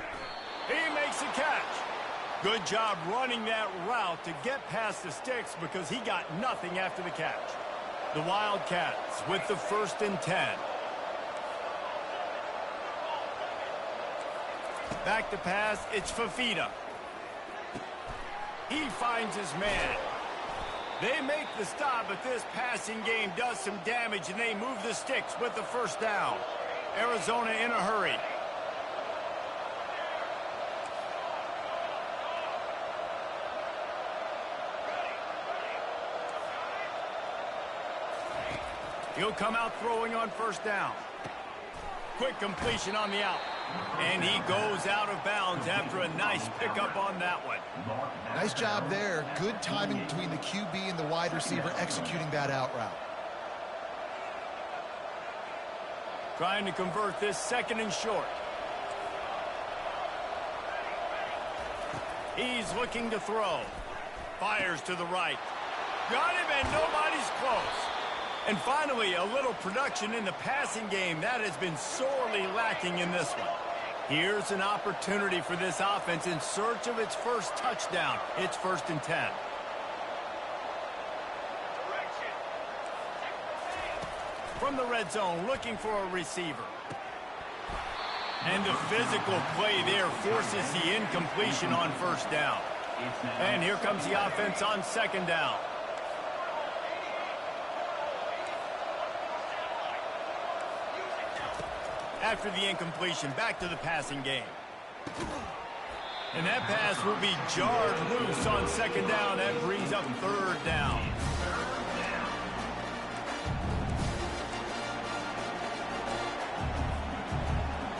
He makes a catch. Good job running that route to get past the sticks because he got nothing after the catch. The Wildcats with the 1st and 10. Back to pass, it's Fifita. He finds his man. They make the stop, but this passing game does some damage, and they move the sticks with the first down. Arizona in a hurry. He'll come out throwing on first down. Quick completion on the out. And he goes out of bounds after a nice pickup on that one. Nice job there. Good timing between the QB and the wide receiver executing that out route. Trying to convert this second and short. He's looking to throw. Fires to the right. Got him, and nobody's close. And finally, a little production in the passing game. That has been sorely lacking in this one. Here's an opportunity for this offense in search of its first touchdown. It's 1st and 10. From the red zone, looking for a receiver. And the physical play there forces the incompletion on first down. And here comes the offense on second down. After the incompletion, back to the passing game. And that pass will be jarred loose on second down. That brings up third down.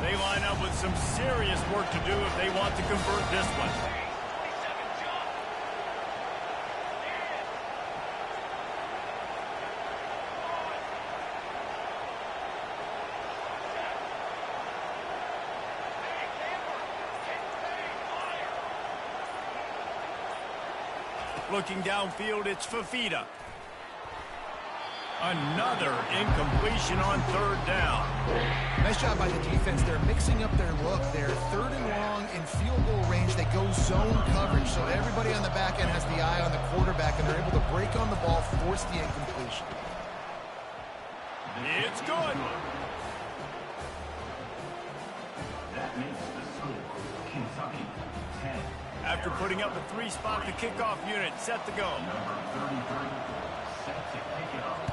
They line up with some serious work to do if they want to convert this one. Looking downfield, it's Fifita. Another incompletion on third down. Nice job by the defense. They're mixing up their look. They're 3rd and long in field goal range. They go zone coverage, so everybody on the back end has the eye on the quarterback, and they're able to break on the ball, force the incompletion. It's good. That makes the score Kentucky 10. After putting up a 3-spot, the kickoff unit set to go. Number 33, set to kick it off.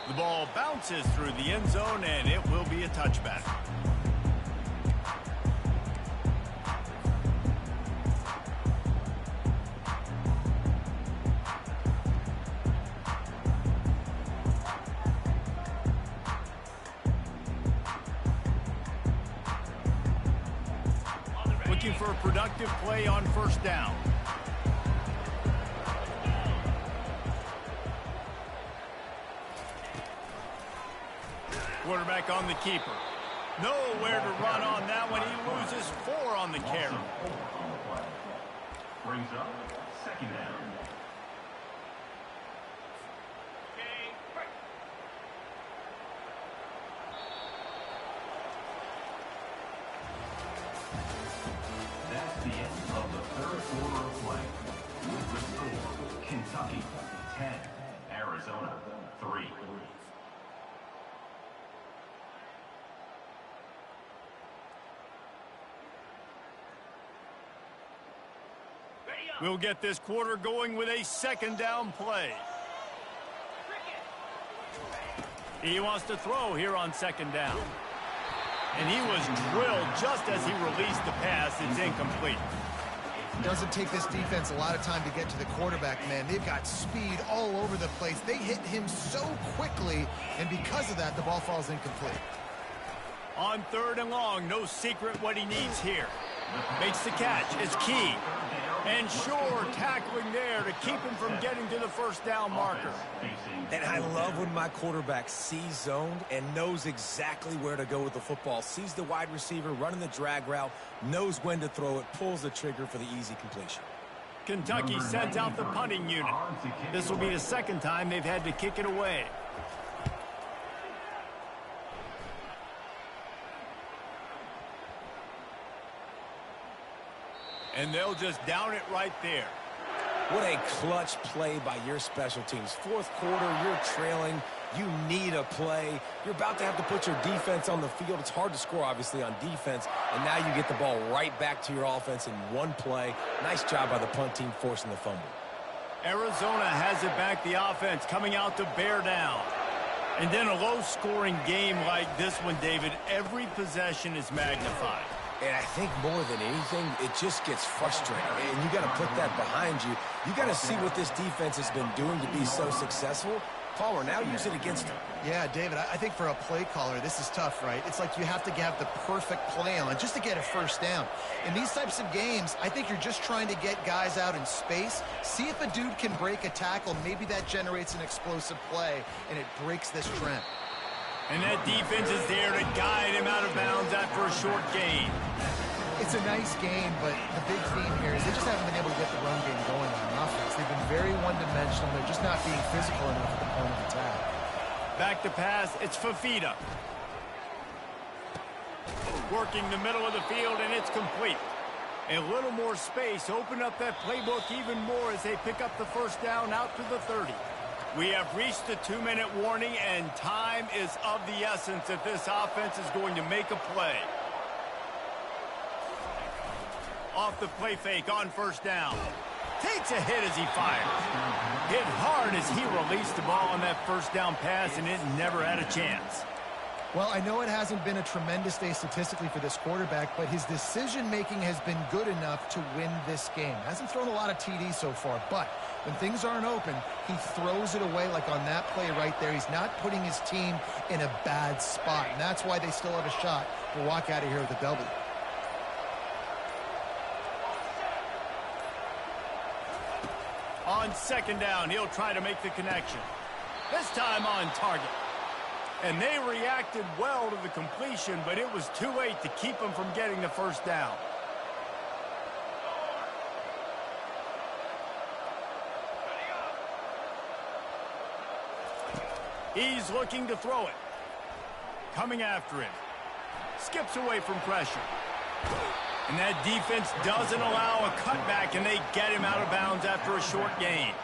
The ball bounces through the end zone, and it will be a touchback. Looking for a productive play on first down. Quarterback on the keeper. Nowhere to run on that one. He loses 4 on the carry. Brings up second down. That's the end of the 3rd quarter of play. With the score, Kentucky 10, Arizona 3. We'll get this quarter going with a second down play. He wants to throw here on second down. And he was drilled just as he released the pass. It's incomplete. Doesn't take this defense a lot of time to get to the quarterback, man. They've got speed all over the place. They hit him so quickly, and because of that, the ball falls incomplete. On 3rd and long, no secret what he needs here. Makes the catch. It's key. And Shore tackling there to keep him from getting to the first down marker. And I love when my quarterback sees zoned and knows exactly where to go with the football. Sees the wide receiver running the drag route, knows when to throw it, pulls the trigger for the easy completion. Kentucky sends out the punting unit. This will be the second time they've had to kick it away. And they'll just down it right there. What a clutch play by your special teams. 4th quarter, you're trailing. You need a play. You're about to have to put your defense on the field. It's hard to score, obviously, on defense. And now you get the ball right back to your offense in one play. Nice job by the punt team forcing the fumble. Arizona has it back, the offense coming out to bear down. And then a low-scoring game like this one, David, every possession is magnified. And I think more than anything, it just gets frustrating. And you got to put that behind you. You got to see what this defense has been doing to be so successful. Palmer, now use it against him. Yeah, David, I think for a play caller, this is tough, right? It's like you have to have the perfect play on just to get a first down. In these types of games, I think you're just trying to get guys out in space, see if a dude can break a tackle. Maybe that generates an explosive play, and it breaks this trend. And that defense is there to guide him out of bounds after a short gain. It's a nice game, but the big theme here is they just haven't been able to get the run game going on offense. They've been very one-dimensional. They're just not being physical enough at the point of attack. Back to pass, it's Fafita. Working the middle of the field, and it's complete. A little more space, open up that playbook even more as they pick up the first down out to the 30. We have reached the 2-minute warning, and time is of the essence if this offense is going to make a play. Off the play fake on first down. Takes a hit as he fires. Hit hard as he released the ball on that first down pass, and it never had a chance. Well, I know it hasn't been a tremendous day statistically for this quarterback, but his decision-making has been good enough to win this game. Hasn't thrown a lot of TDs so far, but when things aren't open, he throws it away like on that play right there. He's not putting his team in a bad spot, and that's why they still have a shot to walk out of here with a W. On second down, he'll try to make the connection. This time on target. And they reacted well to the completion, but it was too late to keep him from getting the first down. He's looking to throw it. Coming after him. Skips away from pressure. And that defense doesn't allow a cutback, and they get him out of bounds after a short gain.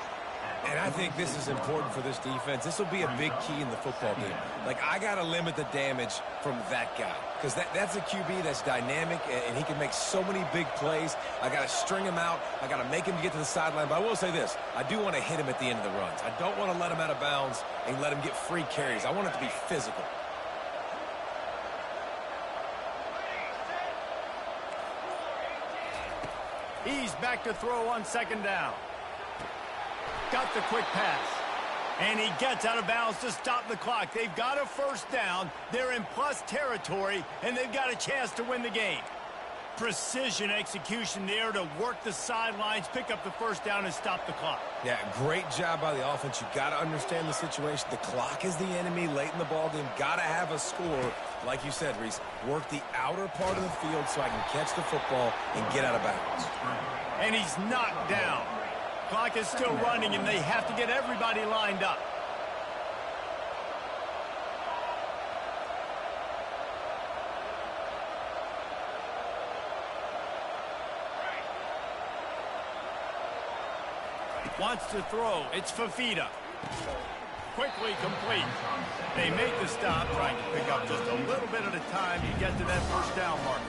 And I think this is important for this defense. This will be a big key in the football game. Like, I got to limit the damage from that guy. Because that's a QB that's dynamic, and he can make so many big plays. I got to string him out. I got to make him get to the sideline. But I will say this. I do want to hit him at the end of the runs. I don't want to let him out of bounds and let him get free carries. I want it to be physical. He's back to throw on second down. Got the quick pass. And he gets out of bounds to stop the clock. They've got a first down. They're in plus territory, and they've got a chance to win the game. Precision execution there to work the sidelines, pick up the first down, and stop the clock. Yeah, great job by the offense. You got to understand the situation. The clock is the enemy late in the ballgame. Got to have a score. Like you said, Reese, work the outer part of the field so I can catch the football and get out of bounds. And he's knocked down. Clock is still running, and they have to get everybody lined up. Wants to throw. It's Fafita. Quickly complete. They make the stop, trying to pick up just a little bit at a time to get to that first down marker.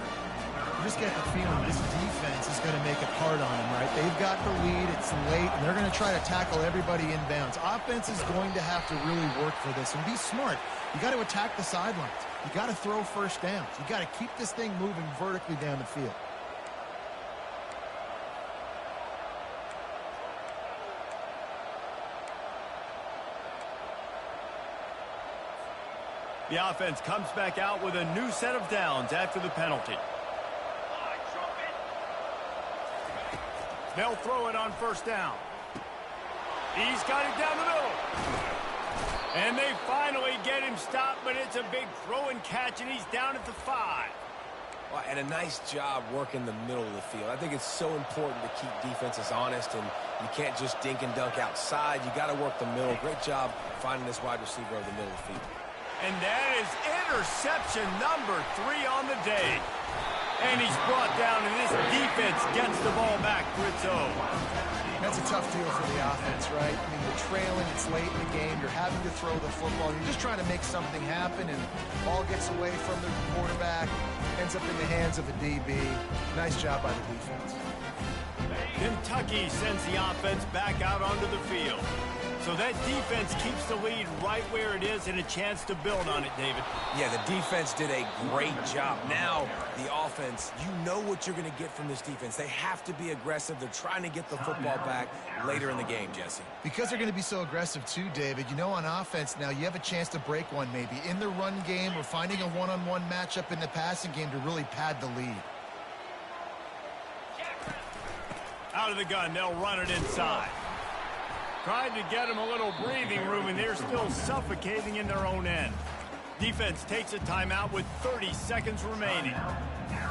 You just get the feeling this defense is going to make it hard on them, right? They've got the lead. It's late, and they're going to try to tackle everybody inbounds. Offense is going to have to really work for this and be smart. You got to attack the sidelines. You got to throw first downs. You got to keep this thing moving vertically down the field. The offense comes back out with a new set of downs after the penalty. They'll throw it on first down. He's got it down the middle. And they finally get him stopped, but it's a big throw and catch, and he's down at the 5. Well, and a nice job working the middle of the field. I think it's so important to keep defenses honest, and you can't just dink and dunk outside. You got to work the middle. Great job finding this wide receiver over the middle of the field. And that is interception number 3 on the day. And he's brought down, and this defense gets the ball back for its own. That's a tough deal for the offense, right? I mean, you're trailing, it's late in the game, you're having to throw the football, you're just trying to make something happen, and the ball gets away from the quarterback, ends up in the hands of a DB. Nice job by the defense. Kentucky sends the offense back out onto the field. So that defense keeps the lead right where it is and a chance to build on it, David. Yeah, the defense did a great job. Now, the offense, you know what you're going to get from this defense. They have to be aggressive. They're trying to get the football back later in the game, Jesse. Because they're going to be so aggressive too, David, you know, on offense now, you have a chance to break one maybe in the run game or finding a one-on-one matchup in the passing game to really pad the lead. Out of the gun, they'll run it inside. Tried to get them a little breathing room, and they're still suffocating in their own end. Defense takes a timeout with 30 seconds remaining.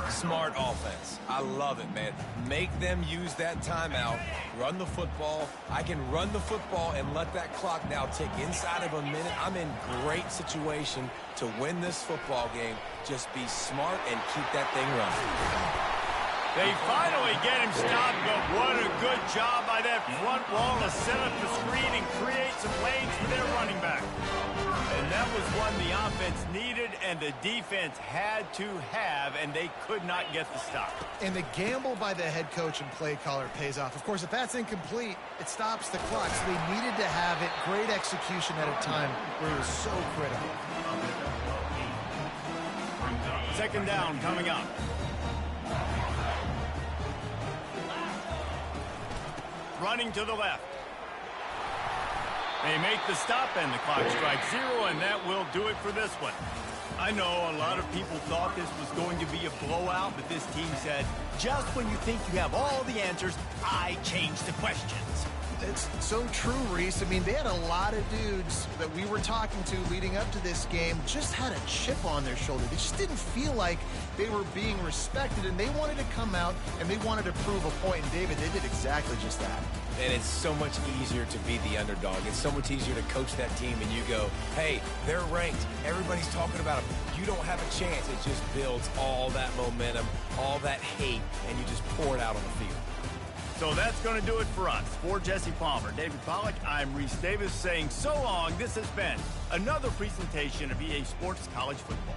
Smart offense. I love it, man. Make them use that timeout, run the football. I can run the football and let that clock now tick inside of a minute. I'm in great situation to win this football game. Just be smart and keep that thing running. They finally get him stopped, but what a good job by that front wall to set up the screen and create some lanes for their running back. And that was one the offense needed and the defense had to have, and they could not get the stop. And the gamble by the head coach and play caller pays off. Of course, if that's incomplete, it stops the clock. So they needed to have it. Great execution at a time where it was so critical. Second down coming up. Running to the left. They make the stop, and the clock strikes 0, and that will do it for this one. I know a lot of people thought this was going to be a blowout, but this team said, just when you think you have all the answers, I change the questions. It's so true, Reese. I mean, they had a lot of dudes that we were talking to leading up to this game just had a chip on their shoulder. They just didn't feel like they were being respected, and they wanted to come out, and they wanted to prove a point. And, David, they did exactly just that. And it's so much easier to be the underdog. It's so much easier to coach that team, and you go, hey, they're ranked. Everybody's talking about them. You don't have a chance. It just builds all that momentum, all that hate, and you just pour it out on the field. So that's going to do it for us. For Jesse Palmer, David Pollack, I'm Reese Davis saying so long. This has been another presentation of EA Sports College Football.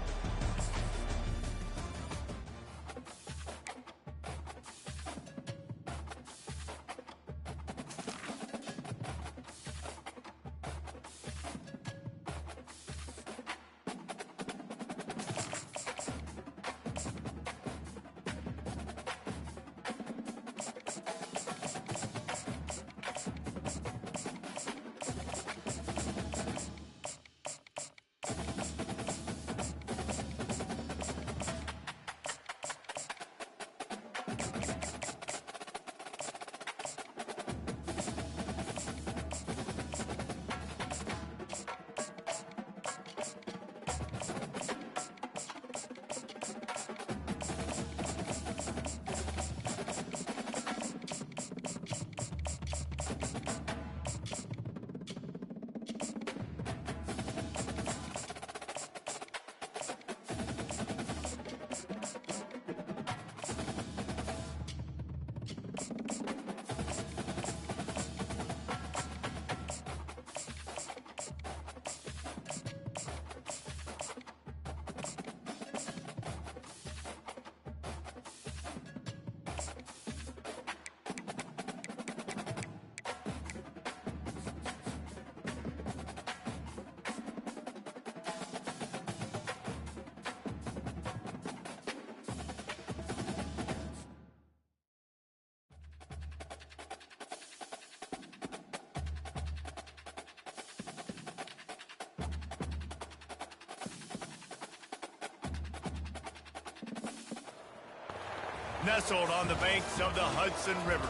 Nestled on the banks of the Hudson River,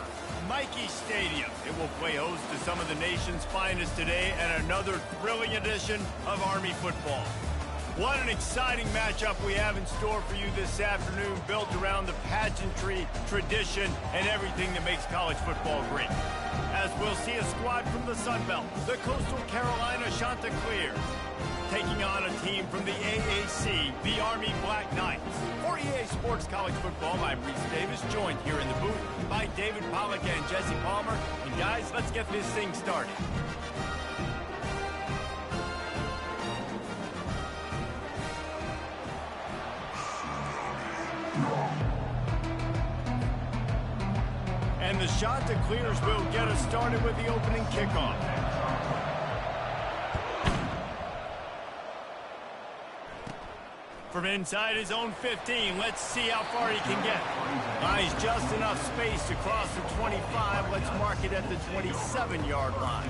Michie Stadium. It will play host to some of the nation's finest today and another thrilling edition of Army football. What an exciting matchup we have in store for you this afternoon, built around the pageantry, tradition, and everything that makes college football great. As we'll see a squad from the Sun Belt, the Coastal Carolina Chanticleers, taking on a team from the AAC, the Army Black Knights. For EA Sports College Football, I'm Reese Davis, joined here in the booth by David Pollack and Jesse Palmer. And guys, let's get this thing started. And the Chanticleers will get us started with the opening kickoff. From inside his own 15, let's see how far he can get. Buys just enough space to cross the 25. Let's mark it at the 27-yard line.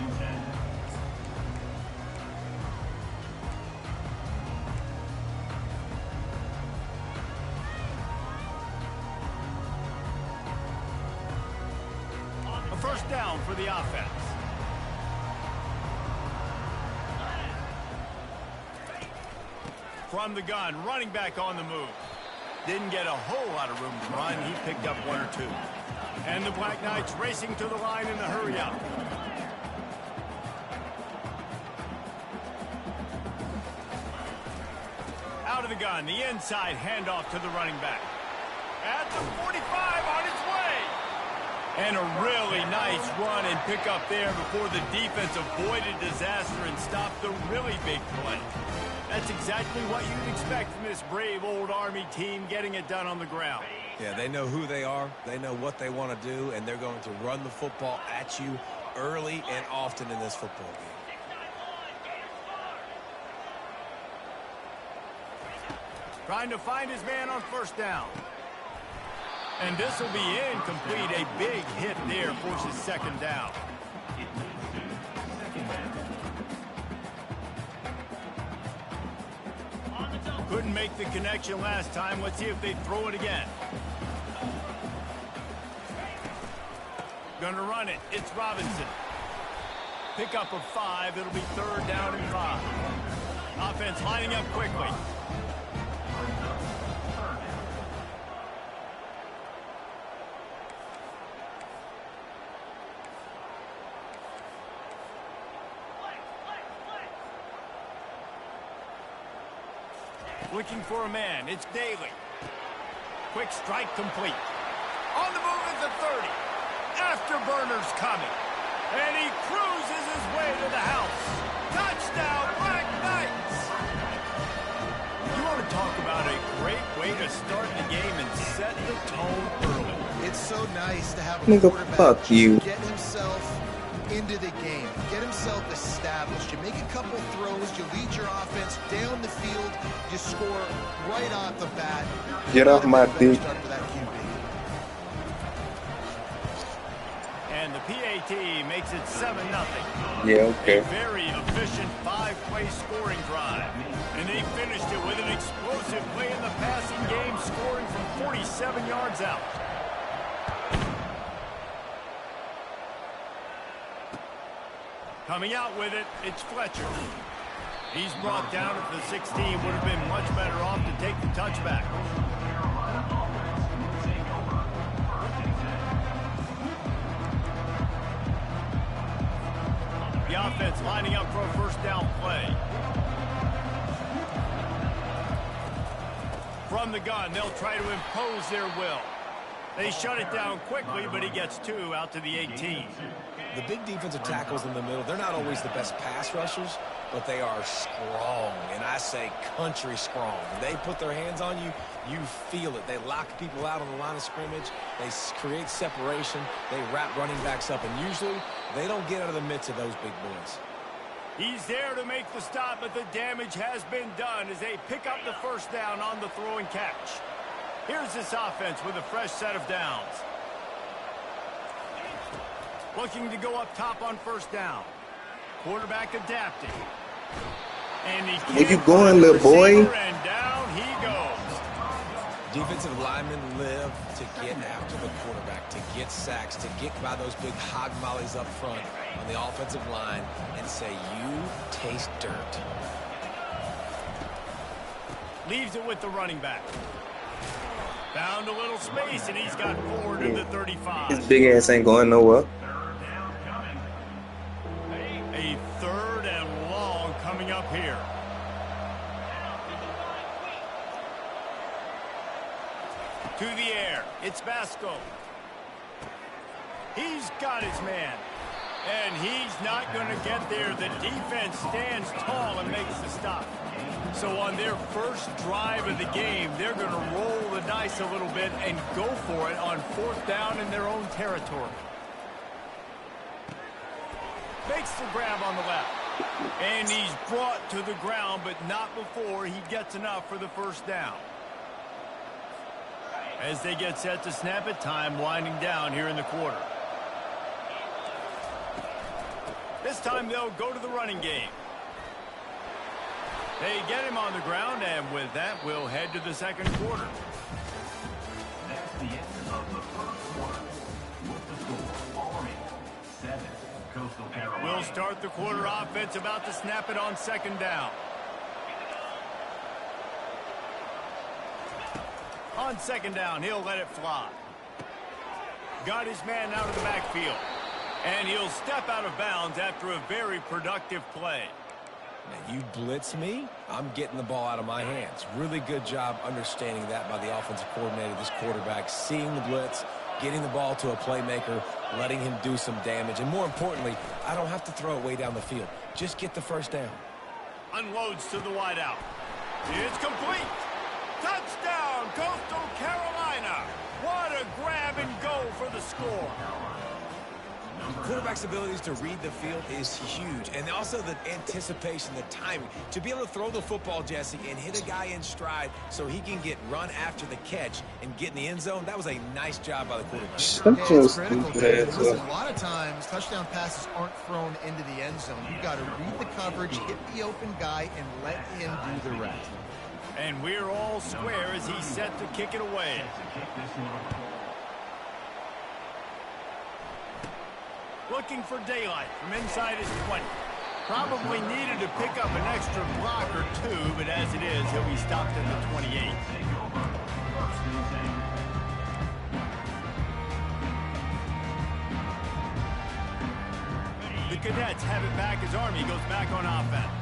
A first down for the offense. From the gun, running back on the move. Didn't get a whole lot of room to run. He picked up one or two. And the Black Knights racing to the line in the hurry-up. Out of the gun, the inside handoff to the running back. At the 45, on its way. And a really nice run and pick up there before the defense avoided disaster and stopped the really big play. That's exactly what you'd expect from this brave old Army team, getting it done on the ground. Yeah, they know who they are, they know what they want to do, and they're going to run the football at you early and often in this football game. Trying to find his man on first down. And this will be incomplete. A big hit there forces second down. Couldn't make the connection last time. Let's see if they throw it again. Gonna run it. It's Robinson. Pickup of 5. It'll be third down and 5. Offense lining up quickly. Looking for a man. It's Daly. Quick strike complete. On the move at the 30. Afterburner's coming. And he cruises his way to the house. Touchdown, Black Knights! You want to talk about a great way to start the game and set the tone early. It's so nice to have a Nigga, quarterback fuck you. get himself into the game, get himself established. You make a couple throws, you lead your offense down the field, you score right off the bat. Get off my dick. Start for that QB. And the PAT makes it 7-0. Yeah, okay. A very efficient 5-play scoring drive. And they finished it with an explosive play in the passing game, scoring from 47 yards out. Coming out with it, it's Fletcher. He's brought down at the 16. Would have been much better off to take the touchback. The offense lining up for a first down play. From the gun, they'll try to impose their will. They shut it down quickly, but he gets 2 out to the 18. The big defensive tackles in the middle, they're not always the best pass rushers, but they are strong, and I say country strong. When they put their hands on you, you feel it. They lock people out on the line of scrimmage. They create separation. They wrap running backs up, and usually they don't get out of the midst of those big boys. He's there to make the stop, but the damage has been done as they pick up the first down on the throw and catch. Here's this offense with a fresh set of downs. Looking to go up top on first down. Quarterback adapting. And he Where you going, little boy? And down he goes. Defensive linemen live to get after the quarterback, to get sacks, to get by those big hog mollies up front on the offensive line and say, you taste dirt. Leaves it with the running back. Found a little space, and he's got forward to the 35. His big ass ain't going nowhere. A third and long coming up here. To the air. It's Basco. He's got his man. And he's not going to get there. The defense stands tall and makes the stop. So on their first drive of the game, they're going to roll the dice a little bit and go for it on 4th down in their own territory. Makes the grab on the left. And he's brought to the ground, but not before he gets enough for the first down. As they get set to snap it, time winding down here in the quarter. This time they'll go to the running game. They get him on the ground, and with that, we'll head to the second quarter. That's the end of the first quarter. With the score, Army 7, Coastal Carolina. We'll start the quarter offense about to snap it on 2nd down. On 2nd down, he'll let it fly. Got his man out of the backfield. And he'll step out of bounds after a very productive play. Now, you blitz me, I'm getting the ball out of my hands. Really good job understanding that by the offensive coordinator, this quarterback, seeing the blitz, getting the ball to a playmaker, letting him do some damage. And more importantly, I don't have to throw it way down the field. Just get the first down. Unloads to the wideout. It's complete. Touchdown, Coastal Carolina. What a grab and go for the score. Quarterback's abilities to read the field is huge, and also the anticipation, the timing. To be able to throw the football, Jesse, and hit a guy in stride so he can get run after the catch and get in the end zone, that was a nice job by the quarterback. It's critical. Listen, a lot of times, touchdown passes aren't thrown into the end zone. You've got to read the coverage, hit the open guy, and let him do the rest. And we're all square as he's set to kick it away. Looking for daylight from inside his 20. Probably needed to pick up an extra block or two, but as it is, he'll be stopped at the 28. The Cadets have it back as Army goes back on offense.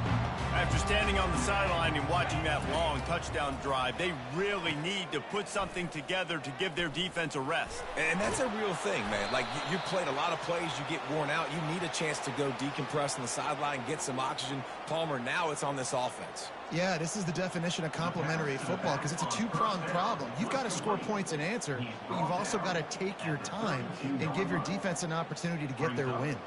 After standing on the sideline and watching that long touchdown drive, they really need to put something together to give their defense a rest. And that's a real thing, man. Like, you played a lot of plays, you get worn out, you need a chance to go decompress on the sideline, get some oxygen. Palmer, now it's on this offense. Yeah, this is the definition of complementary football because it's a two-pronged problem. You've got to score points and answer, but you've also got to take your time and give your defense an opportunity to get their win.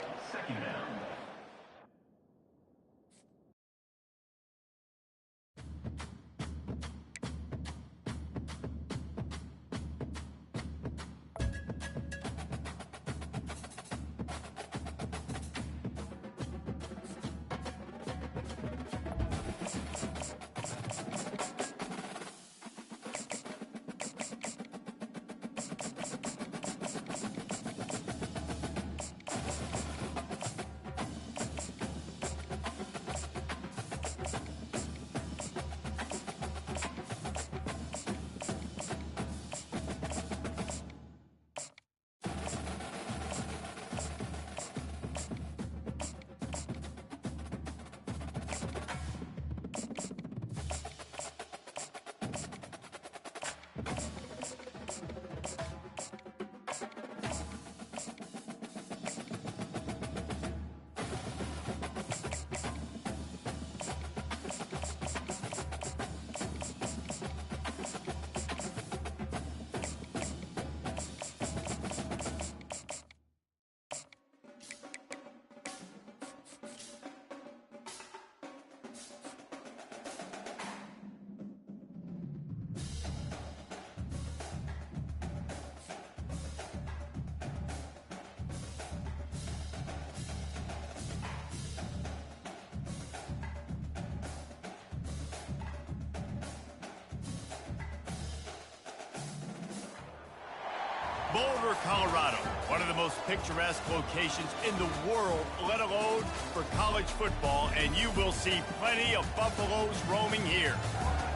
Boulder, Colorado, one of the most picturesque locations in the world, let alone for college football, and you will see plenty of Buffaloes roaming here.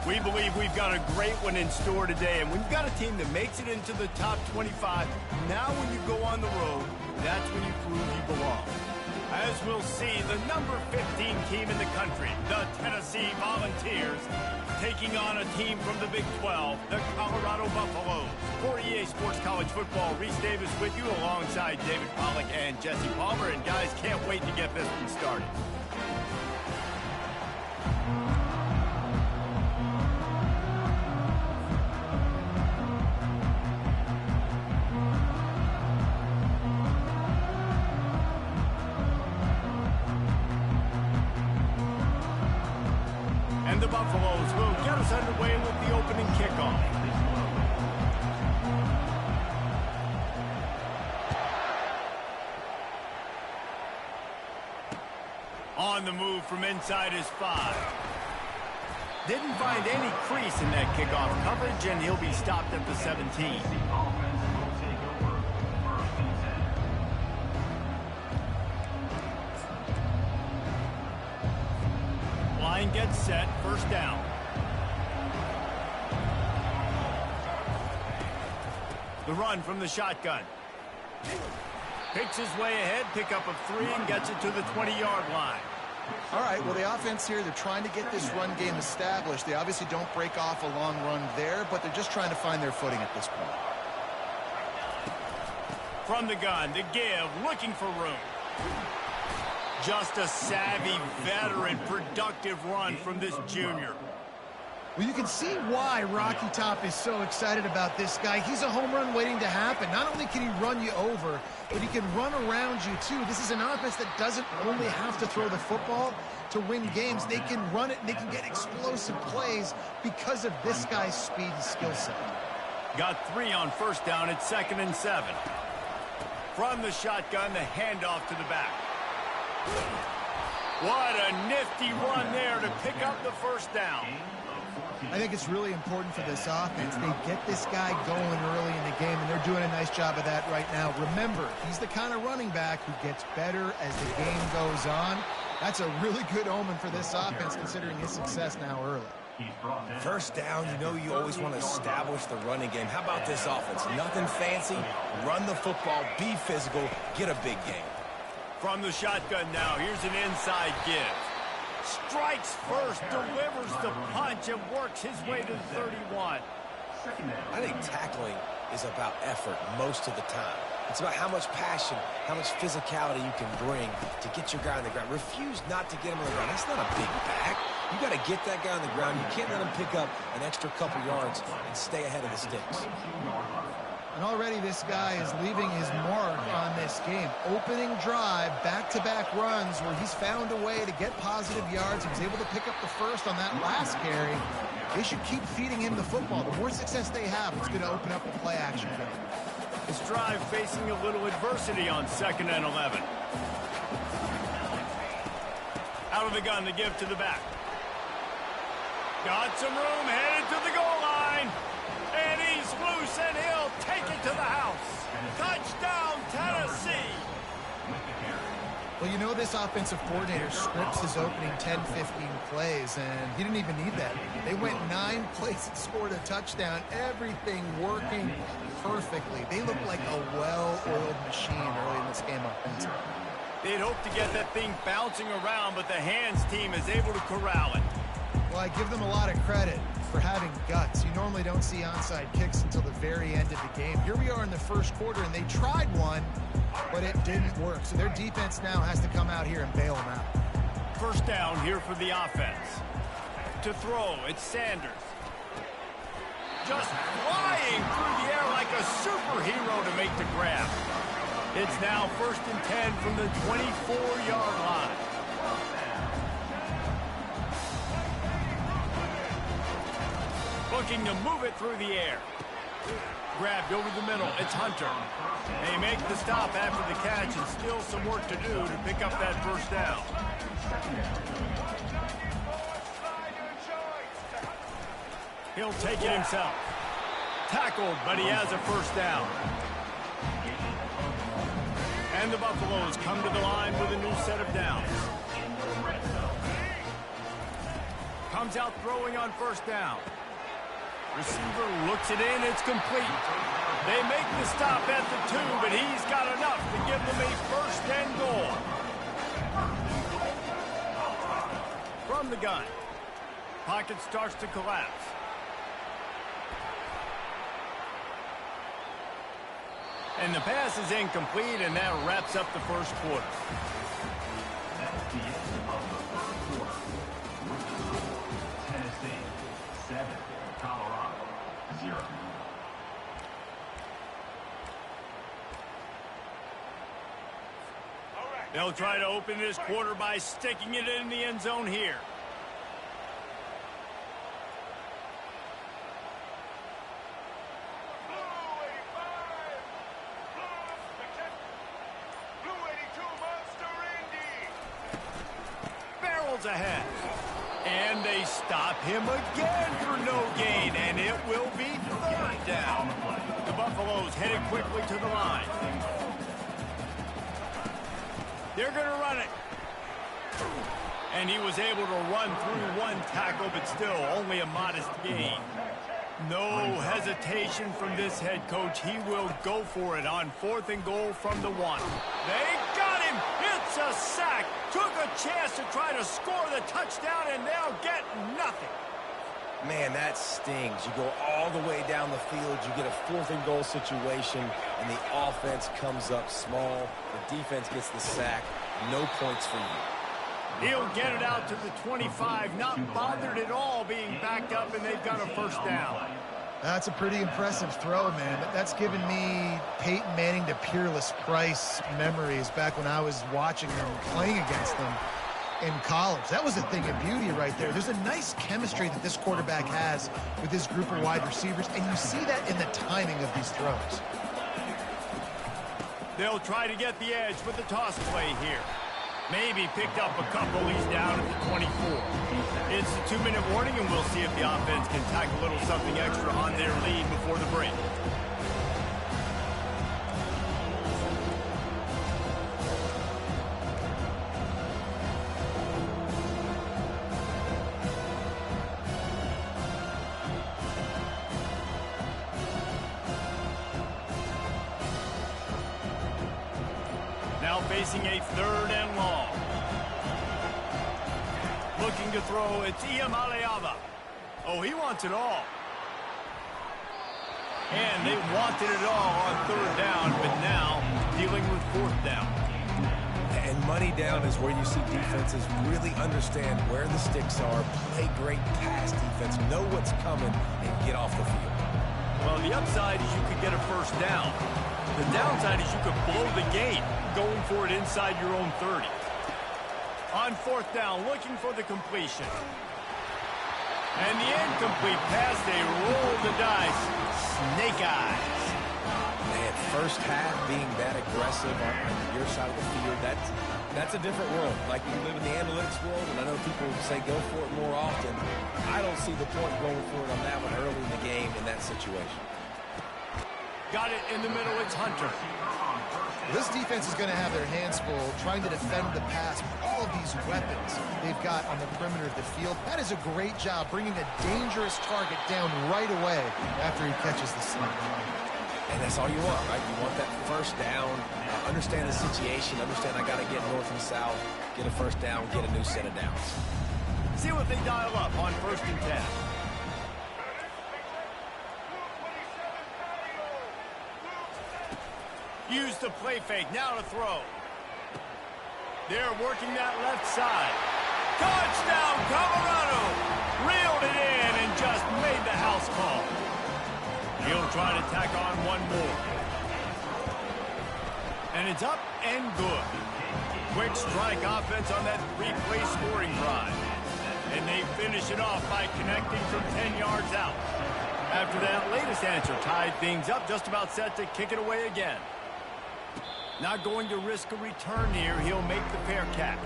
We believe we've got a great one in store today, and when you've got a team that makes it into the top 25, now when you go on the road, that's when you prove you belong. As we'll see, the number 15 team in the country, the Tennessee Volunteers, taking on a team from the Big 12, the Colorado Buffaloes. For EA Sports College Football, Reese Davis with you alongside David Pollack and Jesse Palmer, and guys, can't wait to get this one started. And the Buffaloes will get us underway with the opening kickoff. On the move from inside his 5. Didn't find any crease in that kickoff coverage, and he'll be stopped at the 17. Line gets set, first down. The run from the shotgun. Picks his way ahead, pickup of 3, and gets it to the 20-yard line. All right, well, the offense here, they're trying to get this run game established. They obviously don't break off a long run there, but they're just trying to find their footing at this point. From the gun, the give, looking for room. Just a savvy, veteran, productive run from this junior. Well, you can see why Rocky Top is so excited about this guy. He's a home run waiting to happen. Not only can he run you over, but he can run around you, too. This is an offense that doesn't only have to throw the football to win games. They can run it, and they can get explosive plays because of this guy's speed and skill set. Got 3 on first down at 2nd and 7. From the shotgun, the handoff to the back. What a nifty run there to pick up the first down. I think it's really important for this offense. They get this guy going early in the game, and they're doing a nice job of that right now. Remember, he's the kind of running back who gets better as the game goes on. That's a really good omen for this offense, considering his success now early. First down, you know you always want to establish the running game. How about this offense? Nothing fancy. Run the football, be physical, get a big game. From the shotgun now, here's an inside give. Strikes first, delivers the punch, and works his way to the 31. I think tackling is about effort most of the time. It's about how much passion, how much physicality you can bring to get your guy on the ground. Refuse not to get him on the ground. That's not a big back. You got to get that guy on the ground. You can't let him pick up an extra couple yards and stay ahead of the sticks. And already this guy is leaving his mark on this game. Opening drive, back-to-back runs where he's found a way to get positive yards. He was able to pick up the first on that last carry. They should keep feeding him the football. The more success they have, it's going to open up the play action game. This drive facing a little adversity on 2nd and 11. Out of the gun, the give to the back. Got some room, headed to the goal line. And he's loose, and he'll take it to the house. Touchdown, Tennessee. Well, you know this offensive coordinator scripts his opening 10, 15 plays, and he didn't even need that. They went 9 plays and scored a touchdown. Everything working perfectly. They look like a well-oiled machine early in this game offensively. They'd hope to get that thing bouncing around, but the hands team is able to corral it. Well, I give them a lot of credit for having guts. You normally don't see onside kicks until the very end of the game. Here we are in the first quarter, and they tried one, but it didn't work. So their defense now has to come out here and bail them out. First down here for the offense. To throw, it's Sanders. Just flying through the air like a superhero to make the grab. It's now 1st and 10 from the 24-yard line. Looking to move it through the air. Grabbed over the middle. It's Hunter. They make the stop after the catch, and still some work to do to pick up that first down. He'll take it himself. Tackled, but he has a first down. And the Buffaloes come to the line with a new set of downs. Comes out throwing on first down. Receiver looks it in. It's complete. They make the stop at the 2, but he's got enough to give them a first and goal. From the gun. Pocket starts to collapse. And the pass is incomplete, and that wraps up the first quarter. That's the end of the first quarter. With the score, Tennessee 7, Colorado 0. They'll try to open this quarter by sticking it in the end zone here. Barrels ahead. And they stop him again for no gain, and it will be third down. The Buffaloes headed quickly to the line. They're going to run it. And he was able to run through one tackle, but still only a modest gain. No hesitation from this head coach. He will go for it on 4th and goal from the 1. They got him. It's a sack. Took a chance to try to score the touchdown, and they'll get nothing. Man, that stings. You go all the way down the field, you get a 4th and goal situation, and the offense comes up small. The defense gets the sack. No points for you. He'll get it out to the 25, not bothered at all being backed up, and they've got a first down. That's a pretty impressive throw, man. That's given me Peyton Manning to Peerless Price memories back when I was watching them, playing against them in college. That was a thing of beauty right there. There's a nice chemistry that this quarterback has with this group of wide receivers, and you see that in the timing of these throws. They'll try to get the edge with the toss play here. Maybe picked up a couple. He's down at the 24. It's a 2-minute warning, and we'll see if the offense can tack a little something extra on their lead before the break. Now facing a 3rd and long. Looking to throw, it's Iamaleava. Oh, he wants it all. And they wanted it all on 3rd down, but now dealing with 4th down. And money down is where you see defenses really understand where the sticks are, play great pass defense, know what's coming, and get off the field. Well, the upside is you could get a first down. The downside is you could blow the game going for it inside your own 30. On 4th down, looking for the completion. And the incomplete pass, they roll the dice. Snake eyes. Man, first half being that aggressive on your side of the field, that's a different world. Like, we live in the analytics world, and I know people say go for it more often. I don't see the point going for it on that one early in the game in that situation. Got it in the middle, it's Hunter. This defense is going to have their hands full trying to defend the pass with all of these weapons they've got on the perimeter of the field. That is a great job bringing a dangerous target down right away after he catches the snap. And that's all you want, right? You want that first down, understand the situation, understand I got to get north and south, get a first down, get a new set of downs. See what they dial up on 1st and 10. Use the play fake, now to throw. They're working that left side. Touchdown, Colorado! Reeled it in and just made the house call. He'll try to tack on one more. And it's up and good. Quick strike offense on that 3-play scoring drive. And they finish it off by connecting from 10 yards out. After that latest answer tied things up, just about set to kick it away again. Not going to risk a return here. He'll make the fair catch.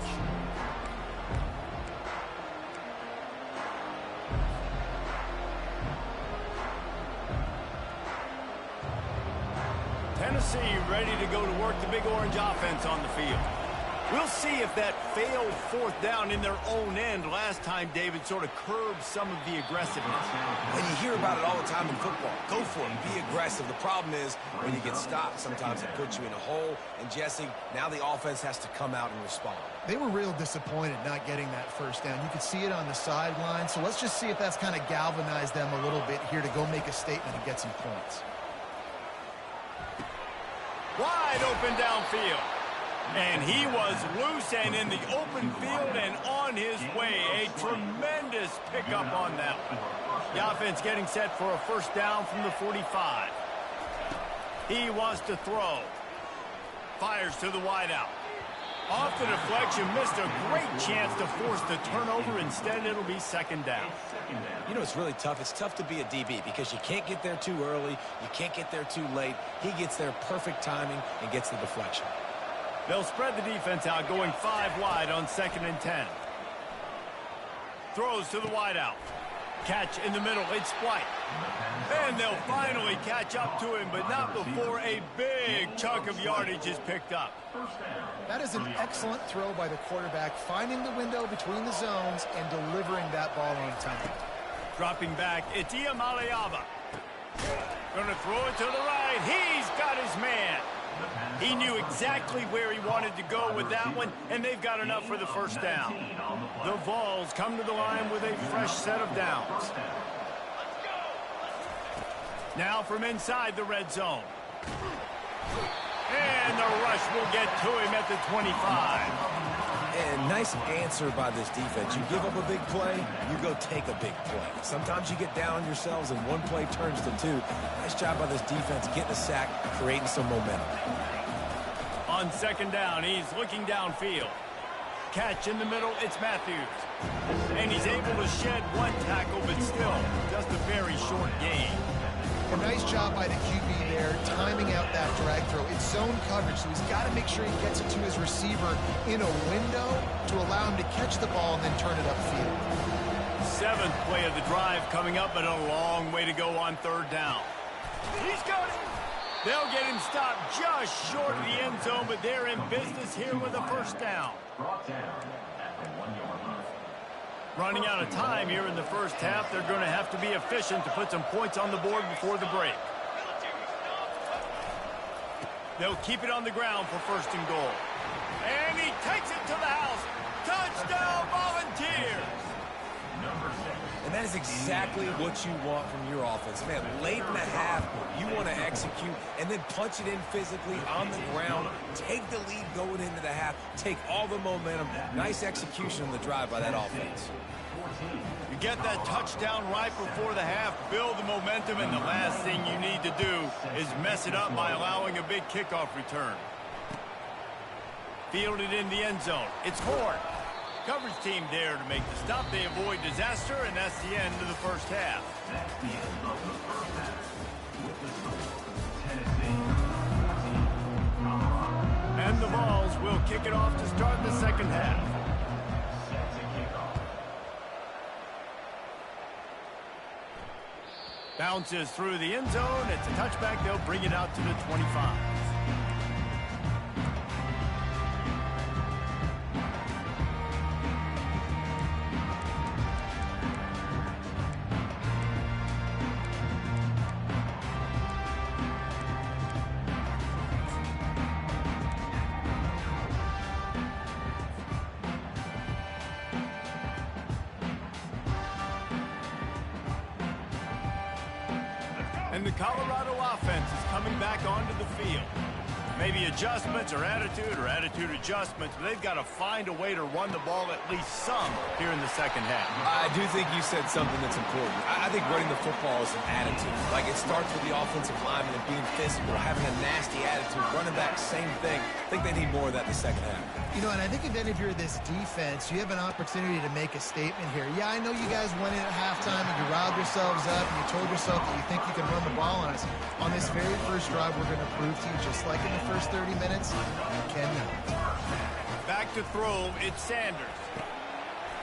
Tennessee ready to go to work the Big Orange offense on the field. We'll see if that failed fourth down in their own end last time, David, sort of curbed some of the aggressiveness. When you hear about it all the time in football, go for it, be aggressive. The problem is when you get stopped, sometimes it puts you in a hole. And, Jesse, now the offense has to come out and respond. They were real disappointed not getting that first down. You could see it on the sideline. So let's just see if that's kind of galvanized them a little bit here to go make a statement and get some points. Wide open downfield. And he was loose and in the open field and on his way. A tremendous pickup on that one. The offense getting set for a first down from the 45. He wants to throw. Fires to the wideout. Off the deflection, missed a great chance to force the turnover. Instead, it'll be second down. You know, it's really tough. It's tough to be a DB because you can't get there too early. You can't get there too late. He gets there perfect timing and gets the deflection. They'll spread the defense out, going 5 wide on 2nd and 10. Throws to the wideout. Catch in the middle. It's White. And they'll finally catch up to him, but not before a big chunk of yardage is picked up. That is an excellent throw by the quarterback, finding the window between the zones and delivering that ball on time. Dropping back, it's Iamaleava. Gonna throw it to the right. He's got his man. He knew exactly where he wanted to go with that one, and they've got enough for the first down. The Vols come to the line with a fresh set of downs. Now from inside the red zone. And the rush will get to him at the 25. And nice answer by this defense. You give up a big play, you go take a big play. Sometimes you get down on yourselves and one play turns to 2. Nice job by this defense getting a sack, creating some momentum. On second down, he's looking downfield. Catch in the middle, it's Matthews. And he's able to shed one tackle, but still just a very short gain. A nice job by the QB there, timing out that drag throw. It's zone coverage, so he's got to make sure he gets it to his receiver in a window to allow him to catch the ball and then turn it upfield. 7th play of the drive coming up, but a long way to go on 3rd down. He's got it. They'll get him stopped just short of the end zone, but they're in business here with a first down. Brought down at the 1-yard line. Running out of time here in the first half. They're going to have to be efficient to put some points on the board before the break. They'll keep it on the ground for 1st and goal. And he takes it to the house. Touchdown, Volunteers! Number 6. And that is exactly what you want from your offense. Man, late in the half, you want to execute and then punch it in physically on the ground. Take the lead going into the half. Take all the momentum. Nice execution on the drive by that offense. You get that touchdown right before the half, build the momentum, and the last thing you need to do is mess it up by allowing a big kickoff return. Fielded in the end zone. It's Horn. Coverage team there to make the stop. They avoid disaster, and that's the end of the first half. That's the end of the first half. With the score, Tennessee 14, Colorado. And the Vols will kick it off to start the second half. Set to kick off. Bounces through the end zone. It's a touchback. They'll bring it out to the 25. And the Colorado offense is coming back onto the field. Maybe adjustments or attitude adjustments, but they've got to find a way to run the ball at least some here in the second half. I do think you said something that's important. I think running the football is an attitude. Like, it starts with the offensive lineman and being physical, having a nasty attitude. Running back, same thing. I think they need more of that in the second half. You know, and I think then if you're this defense, you have an opportunity to make a statement here. Yeah, I know you guys went in at halftime and you riled yourselves up and you told yourself that you think you can run the ball on us. On this very first drive, we're going to prove to you, just like in the first 30 minutes, you cannot. Back to throw, it's Sanders.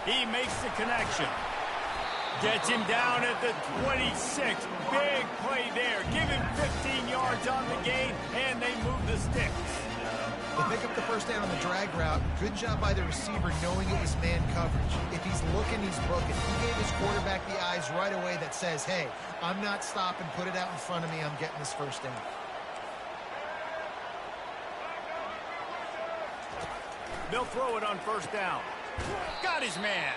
He makes the connection. Gets him down at the 26. Big play there. Give him 15 yards on the gain, and they move the sticks. They pick up the first down on the drag route. Good job by the receiver knowing it was man coverage. If he's looking, he's booking. He gave his quarterback the eyes right away that says, hey, I'm not stopping. Put it out in front of me. I'm getting this first down. They'll throw it on first down. Got his man.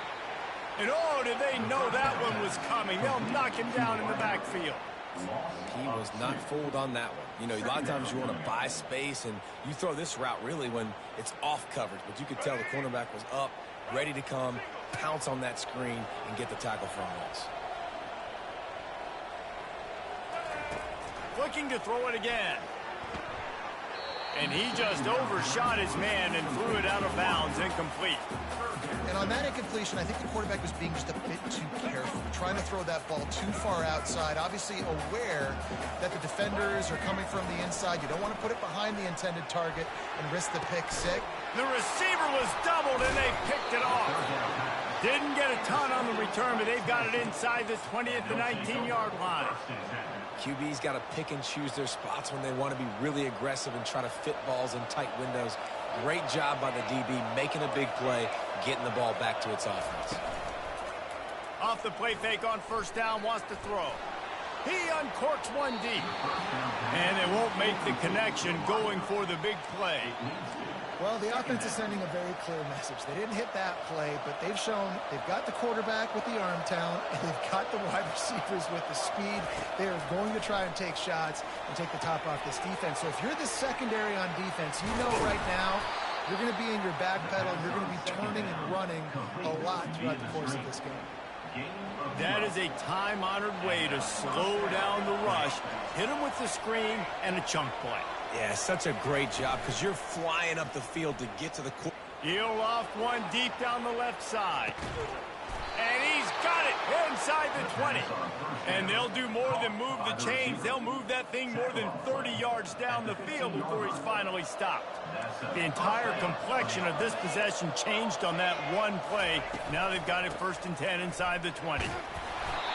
And oh, did they know that one was coming. They'll knock him down in the backfield. He was not fooled on that one. You know, a lot of times you want to buy space, and you throw this route really when it's off coverage. But you could tell the cornerback was up, ready to come, pounce on that screen, and get the tackle for a loss. Looking to throw it again. And he just overshot his man and threw it out of bounds, incomplete. And on that incompletion, I think the quarterback was being just a bit too careful, trying to throw that ball too far outside, obviously aware that the defenders are coming from the inside. You don't want to put it behind the intended target and risk the pick six. The receiver was doubled, and they picked it off. Didn't get a ton on the return, but they've got it inside the 20 at the 19-yard line. QB's got to pick and choose their spots when they want to be really aggressive and try to fit balls in tight windows. Great job by the DB making a big play, getting the ball back to its offense. Off the play fake on first down, wants to throw. He uncorks one deep. And they won't make the connection going for the big play. Well, the offense is sending a very clear message. They didn't hit that play, but they've shown they've got the quarterback with the arm talent, and they've got the wide receivers with the speed. They are going to try and take shots and take the top off this defense. So if you're the secondary on defense, you know right now you're going to be in your back pedal, and you're going to be turning and running a lot throughout the course of this game. That is a time-honored way to slow down the rush, hit him with the screen, and a chunk play. Yeah, such a great job because you're flying up the field to get to the court. He'll loft one deep down the left side. And he's got it inside the 20. And they'll do more than move the chains. They'll move that thing more than 30 yards down the field before he's finally stopped. The entire complexion of this possession changed on that one play. Now they've got it 1st and 10 inside the 20.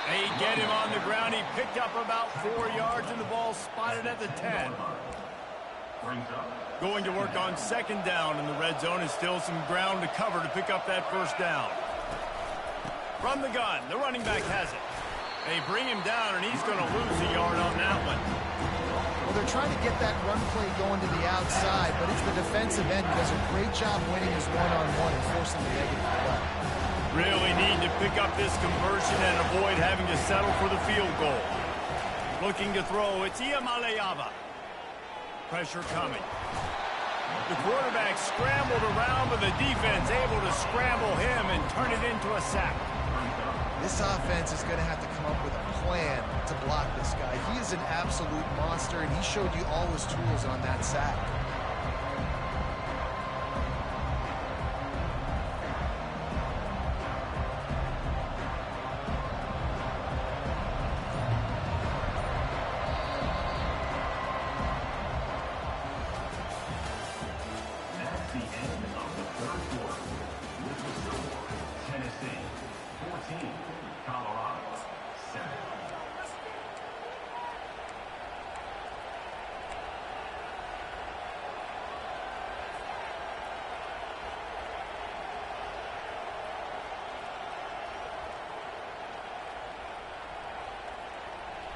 They get him on the ground. He picked up about 4 yards, and the ball spotted at the 10. Going to work on 2nd down in the red zone, and still some ground to cover to pick up that 1st down. From the gun, the running back has it. They bring him down, and he's going to lose a yard on that one. Well, they're trying to get that run play going to the outside, but it's the defensive end who does a great job winning his one-on-one and forcing the negative play. Really need to pick up this conversion and avoid having to settle for the field goal. Looking to throw, it's Iamaleava. Pressure coming. The quarterback scrambled around, but the defense able to scramble him and turn it into a sack. This offense is going to have to come up with a plan to block this guy. He is an absolute monster, and he showed you all his tools on that sack.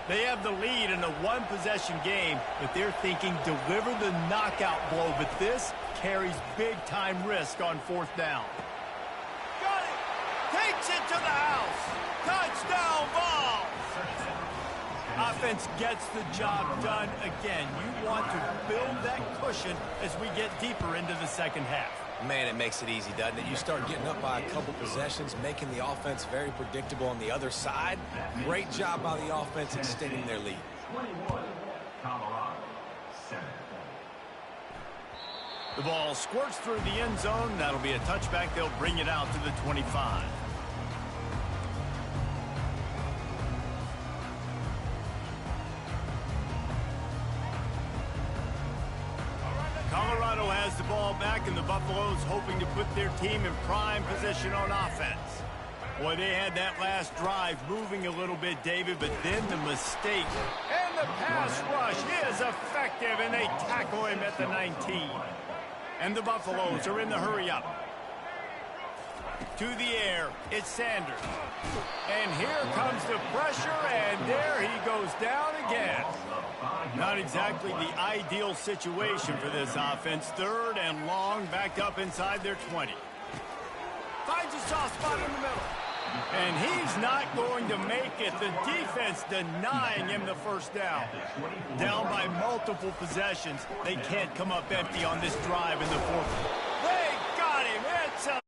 They have the lead in a one-possession game, but they're thinking deliver the knockout blow. But this carries big-time risk on 4th down. Got it! Takes it to the house! Touchdown ball! Offense gets the job done again. You want to build that cushion as we get deeper into the 2nd half. Man, it makes it easy, doesn't it? You start getting up by a couple possessions, making the offense very predictable on the other side. Great job by the offense extending their lead. 21, Colorado, 7. The ball squirts through the end zone. That'll be a touchback. They'll bring it out to the 25. Colorado has the ball back, and the Buffaloes hoping to put their team in prime position on offense. Boy, they had that last drive moving a little bit, David, but then the mistake. And the pass rush is effective, and they tackle him at the 19. And the Buffaloes are in the hurry-up. To the air, it's Sanders. And here comes the pressure, and there he goes down again. Not exactly the ideal situation for this offense. 3rd and long, backed up inside their 20. Finds a soft spot in the middle. And he's not going to make it. The defense denying him the first down. Down by multiple possessions. They can't come up empty on this drive in the 4th.